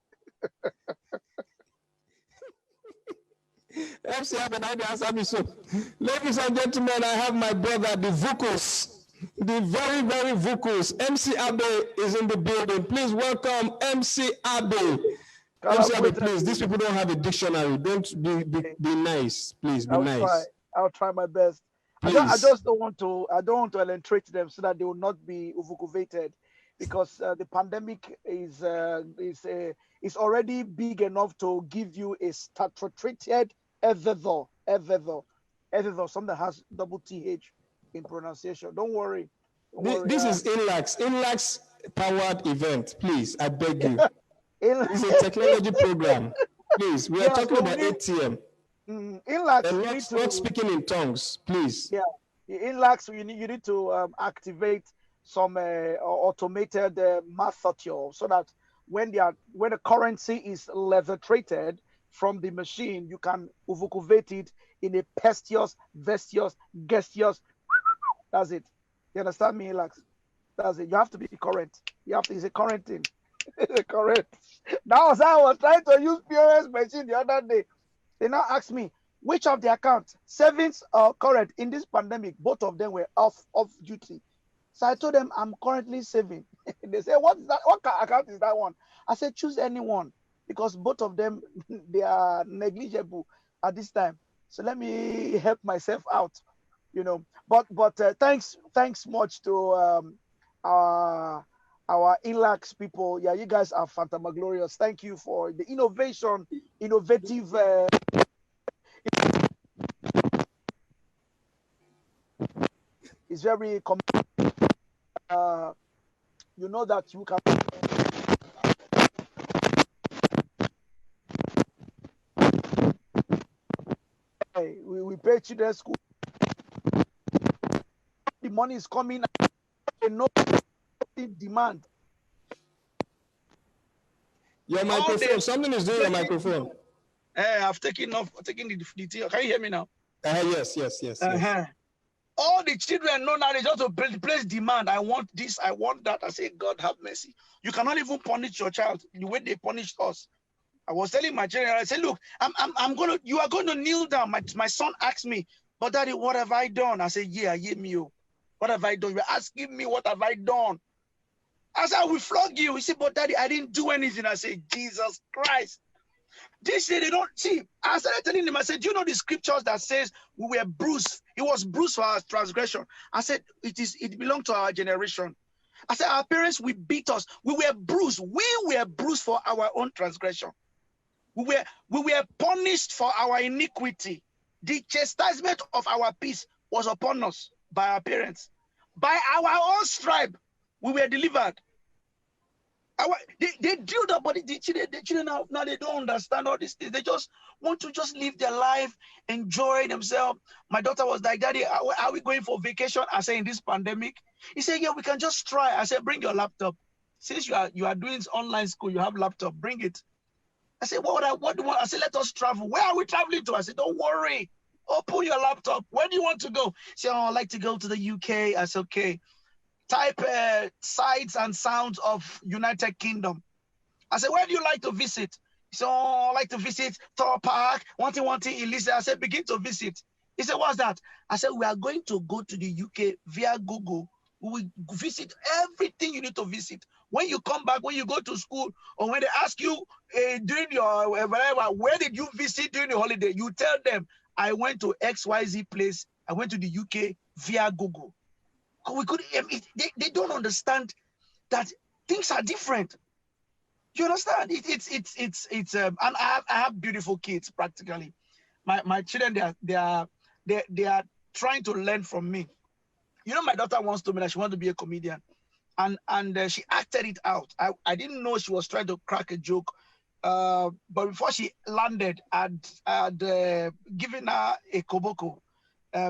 MC have an idea, answer me so. Ladies and gentlemen, I have my brother, the vocals, the very, very vocals. MC Abe is in the building. Please welcome MC Abe. MC Abe, please. These people don't have a dictionary. Don't be nice, please. Be nice. I'll try my best. I just don't want to elentrate them so that they will not be uvucuvated, because the pandemic is already big enough to give you a statutory everthor, something that has double TH in pronunciation. Don't worry. This is Inlaks powered event. Please, I beg you. It's a technology program. Please, we are talking about ATM. Inlaks, not speaking in tongues, please. Yeah, Inlaks, you need to activate some automated method so that when the currency is leather traded from the machine, you can uvucuvate it in a pestious, vestious, gestious. That's it. You understand me, Inlaks? That's it. You have to be current. It's a current thing. It's a current. Now, as I was trying to use POS machine the other day, they now asked me, which of the accounts, savings or current, in this pandemic, both of them were off duty. So I told them, I'm currently saving. They said, what is that? What account is that one? I said, choose any one, because both of them, they are negligible at this time. So let me help myself out, But thanks much to our Inlaks people. Yeah, you guys are fantasmaglorious. Thank you for the innovative. It's very you know that you can. We pay children's school. The money is coming. No demand. Your microphone. Something is doing your microphone. I've taken the thing. Can you hear me now? Yes. All the children know now, they just to place demand. I want this, I want that. I say, God have mercy. You cannot even punish your child the way they punished us. I was telling my children, I said, look, you are going to kneel down. My son asked me, but Daddy, what have I done? I said, yeah, me. What have I done? You're asking me, what have I done? I said, I will flog you. He said, but Daddy, I didn't do anything. I said, Jesus Christ. This day they don't see. I started telling him, I said, do you know the scriptures that says we were bruised? It was bruised for our transgression. I said, it belonged to our generation. I said, our parents will beat us. We were bruised. We were bruised for our own transgression. We were punished for our iniquity. The chastisement of our peace was upon us by our parents. By our own stripe, we were delivered. They do that, but the children now they don't understand all these things. They just want to just live their life, enjoy themselves. My daughter was like, Daddy, are we going for vacation? I said, in this pandemic? He said, yeah, we can just try. I said, bring your laptop. Since you are doing online school, you have laptop, bring it. I said, what do you want? I said, let us travel. Where are we traveling to? I said, don't worry. Open your laptop. Where do you want to go? He said, oh, I'd like to go to the UK. I said, okay. type sights and sounds of United Kingdom. I said, where do you like to visit? He said, oh, I like to visit Thor Park, one thing, Elisa. I said, begin to visit. He said, what's that? I said, we are going to go to the UK via Google. We will visit everything you need to visit. When you come back, when you go to school, or when they ask you during your whatever, where did you visit during the holiday? You tell them, I went to XYZ place. I went to the UK via Google. We could. They don't understand that things are different. Do you understand? And I have beautiful kids practically. My children, they are trying to learn from me. You know, my daughter wants to be that she wants to be a comedian, and she acted it out. I didn't know she was trying to crack a joke, but before she landed, I'd given her a koboko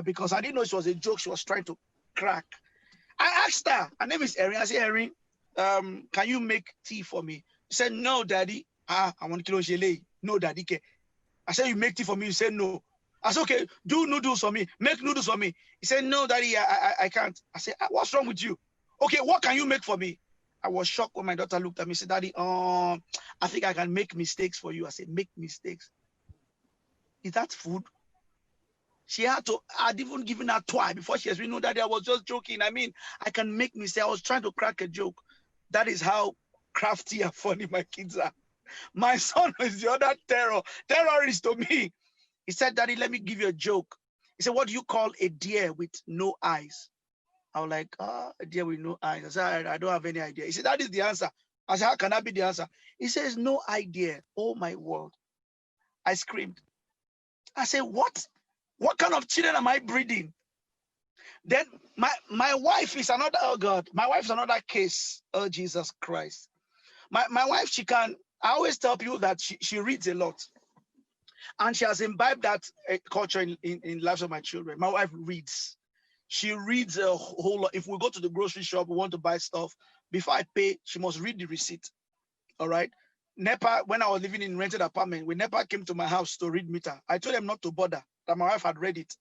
because I didn't know she was a joke she was trying to crack. I asked her name is Erin. I said, Erin, can you make tea for me? She said, no, daddy. I want kilo gelé. No, daddy. I said, you make tea for me? You said, no. I said, okay, do noodles for me. Make noodles for me. He said, no, daddy, I can't. I said, what's wrong with you? Okay, what can you make for me? I was shocked when my daughter looked at me and said, daddy, I think I can make mistakes for you. I said, make mistakes? Is that food? She had to, I'd even given her twice before she has been, no, daddy, I was just joking. I mean, I can make mistakes. I was trying to crack a joke. That is how crafty and funny my kids are. My son is the other terrorist to me. He said, daddy, let me give you a joke. He said, what do you call a deer with no eyes? I was like, a deer with no eyes. I said, I don't have any idea. He said, that is the answer. I said, how can that be the answer? He says, no idea. Oh my word. I screamed. I said, what? What kind of children am I breeding? Then my wife is another, oh God, my wife is another case. Oh, Jesus Christ. My wife, I always tell people that she reads a lot. And she has imbibed that culture in lives of my children. My wife reads. She reads a whole lot. If we go to the grocery shop, we want to buy stuff, before I pay, she must read the receipt. All right. NEPA, when I was living in rented apartment, when NEPA came to my house to read meter, I told them not to bother, that my wife had read it.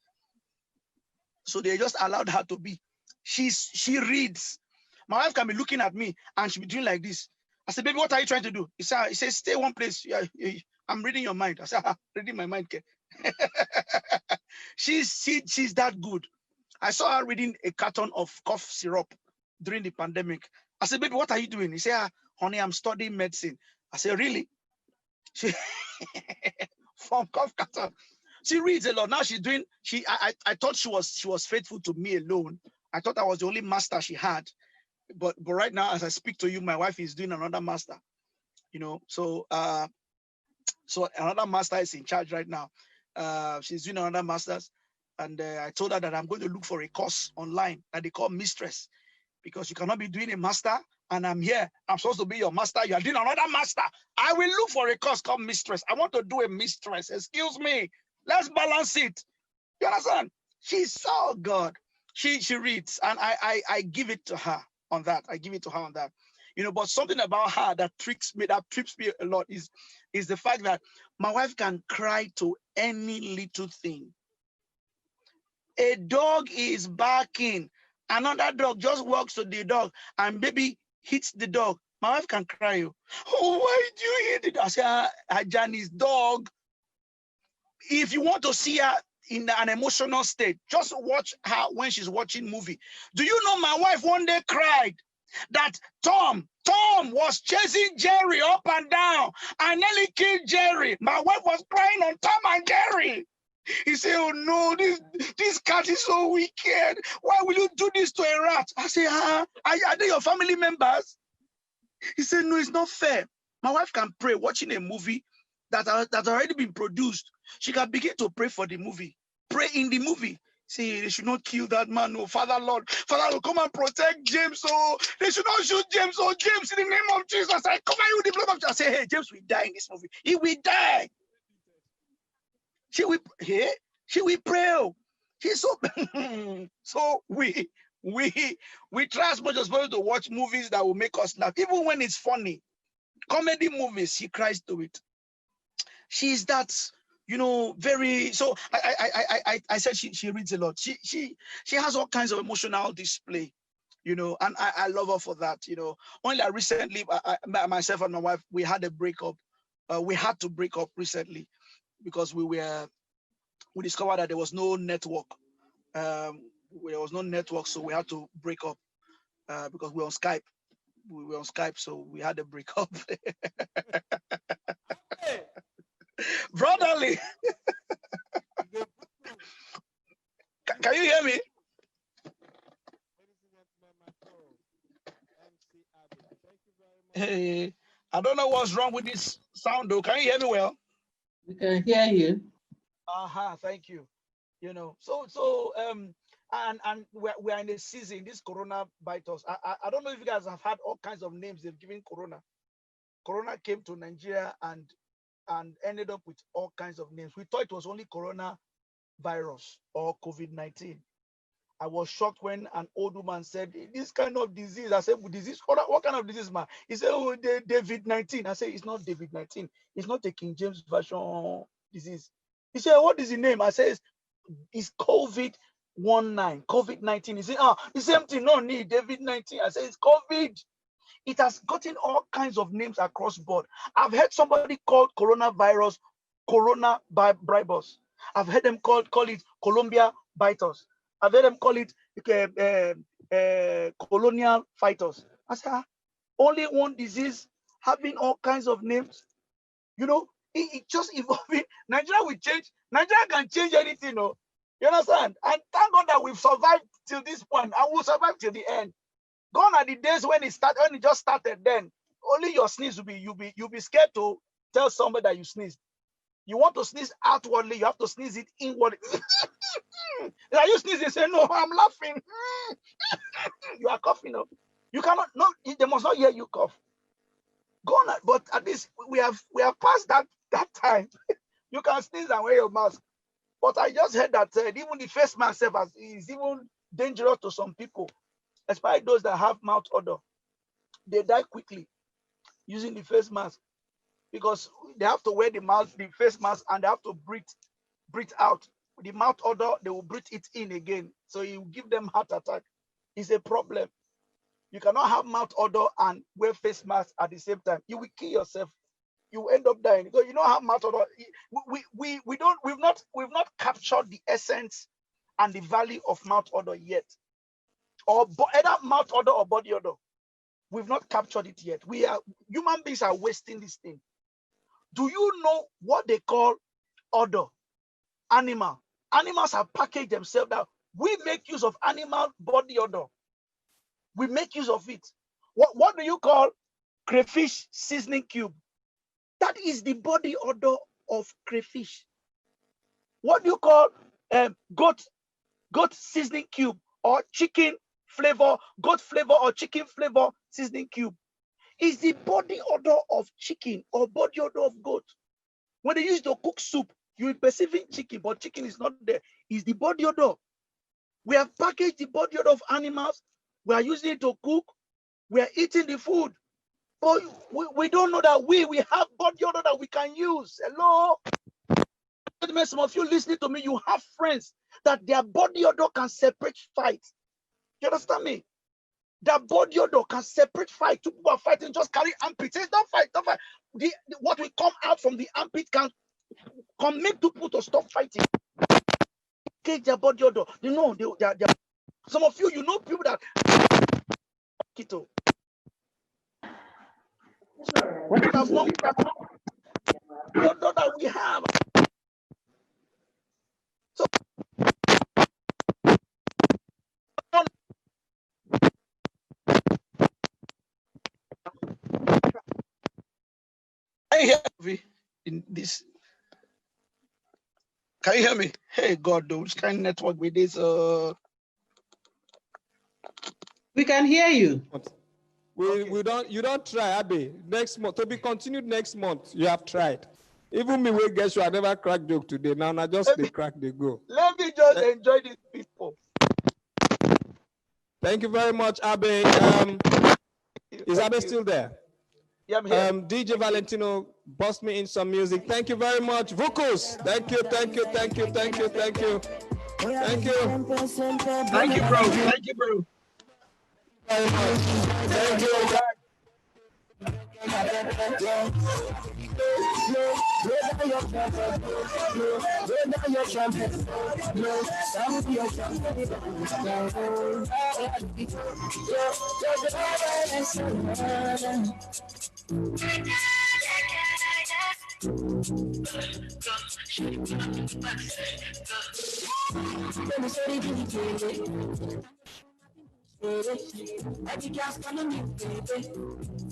So they just allowed her to be. She reads. My wife can be looking at me and she'll be doing like this. I said, baby, what are you trying to do? He says, stay one place. Yeah, I'm reading your mind. I said, reading my mind. She's that good. I saw her reading a carton of cough syrup during the pandemic. I said, baby, what are you doing? He said, honey, I'm studying medicine. I said, really? From cough carton. She reads a lot. Now she's doing, I thought she was faithful to me alone. I thought I was the only master she had. But right now, as I speak to you, my wife is doing another master. You know, so another master is in charge right now. She's doing another master's. And I told her that I'm going to look for a course online that they call mistress, because you cannot be doing a master and I'm here. I'm supposed to be your master. You are doing another master. I will look for a course called mistress. I want to do a mistress. Excuse me. Let's balance it. You understand? She's so good. She reads, and I give it to her on that. I give it to her on that. You know, but something about her that trips me a lot is the fact that my wife can cry to any little thing. A dog is barking. Another dog just walks to the dog and maybe hits the dog. My wife can cry. Oh, why do you hit it? I say, Ajani's dog. If you want to see her in an emotional state, just watch her when she's watching movie. Do you know my wife one day cried that Tom was chasing Jerry up and down and nearly killed Jerry. My wife was crying on Tom and Jerry. He said, oh no, this cat is so wicked. Why will you do this to a rat? I said, are they your family members? He said, no, it's not fair. My wife can pray watching a movie that's already been produced. She can begin to pray for the movie. Pray in the movie. Say, they should not kill that man. No, Father Lord, come and protect James. Oh, they should not shoot James. Oh, James, in the name of Jesus, I cover you with the blood of Jesus. I say, hey, James will die in this movie. He will die. She will pray. She's so so we try as much as possible to watch movies that will make us laugh, even when it's funny. Comedy movies, she cries to it. She's that, you know, very. So I said she reads a lot. She has all kinds of emotional display, you know, and I love her for that, you know. Only recently, myself and my wife, we had a breakup. We had to break up recently because we discovered that there was no network. There was no network, so we had to break up because we were on Skype. We were on Skype, so we had a breakup. Brotherly. Can you hear me? Hey, I don't know what's wrong with this sound though. Can you hear me well? We can hear you. Thank you. You know, and we're in a season. This corona bite us. I don't know if you guys have had all kinds of names they've given corona. Corona came to Nigeria and ended up with all kinds of names. We thought it was only corona virus or COVID-19. I was shocked when an old woman said, this kind of disease. I said, disease? What kind of disease, man? He said, oh, David-19. I said, it's not David-19. It's not a King James Version disease. He said, what is the name? I said, it's COVID-19. COVID-19. He said, the same thing, no need, David-19. I said, it's COVID. It has gotten all kinds of names across board. I've heard somebody called coronavirus, corona bribus. I've heard them call it Colombia biters. I've heard them call it colonial fighters. I said, only one disease having all kinds of names. You know, it just evolving. Nigeria will change. Nigeria can change anything, no? You understand? And thank God that we've survived till this point, and we'll survive till the end. Gone are the days when it just started. Then only your sneeze will be you'll be scared to tell somebody that you sneezed. You want to sneeze outwardly, you have to sneeze it inwardly. Are you sneezing? Say no, I'm laughing. You are coughing up. You cannot. No, they must not hear you cough. Gone, but at least we have passed that time. You can sneeze and wear your mask. But I just heard that even the face mask is even dangerous to some people, especially those that have mouth odor. They die quickly using the face mask because they have to wear the face mask, and they have to breathe out. The mouth odor, they will breathe it in again. So you give them heart attack. It's a problem. You cannot have mouth odor and wear face mask at the same time. You will kill yourself. You will end up dying because you don't have mouth odor. We've not captured the essence and the value of mouth odor yet, or either mouth odor or body odor. We've not captured it yet. Human beings are wasting this thing. Do you know what they call odor? Animal. Animals have packaged themselves that we make use of animal body odor. We make use of it. What do you call crayfish seasoning cube? That is the body odor of crayfish. What do you call goat seasoning cube or chicken flavor, goat flavor or chicken flavor seasoning cube? Is the body odor of chicken or body odor of goat. When they use to cook soup, you will perceive chicken, but chicken is not there. It's the body odor. We have packaged the body odor of animals. We are using it to cook. We are eating the food. But we don't know that we have body odor that we can use. Hello? Some of you listening to me, you have friends that their body odor can separate fight. You understand me? That body odor can separate fight. Two people are fighting, just carry armpit. Say, don't fight, don't fight. What will come out from the armpit can make two people to stop fighting. Take their body odor. You know, some of you, you know people that keto. What have not the odor that we have. So I hear me in this. Can you hear me? Hey God, those kind of network with this. We can hear you. We don't. You don't try, Abby. Next month to be continued next month. You have tried. Even me, we guess you I never crack joke today. Now I just they crack they go. Let me just enjoy these people. Thank you very much, Abby. Is Abby still there? Yeah, I'm here. DJ Valentino, bust me in some music. Thank you very much. Vukus. Thank you, thank you, thank you, thank you, thank you. Thank you. Thank you, bro. Thank you, bro. Thank you.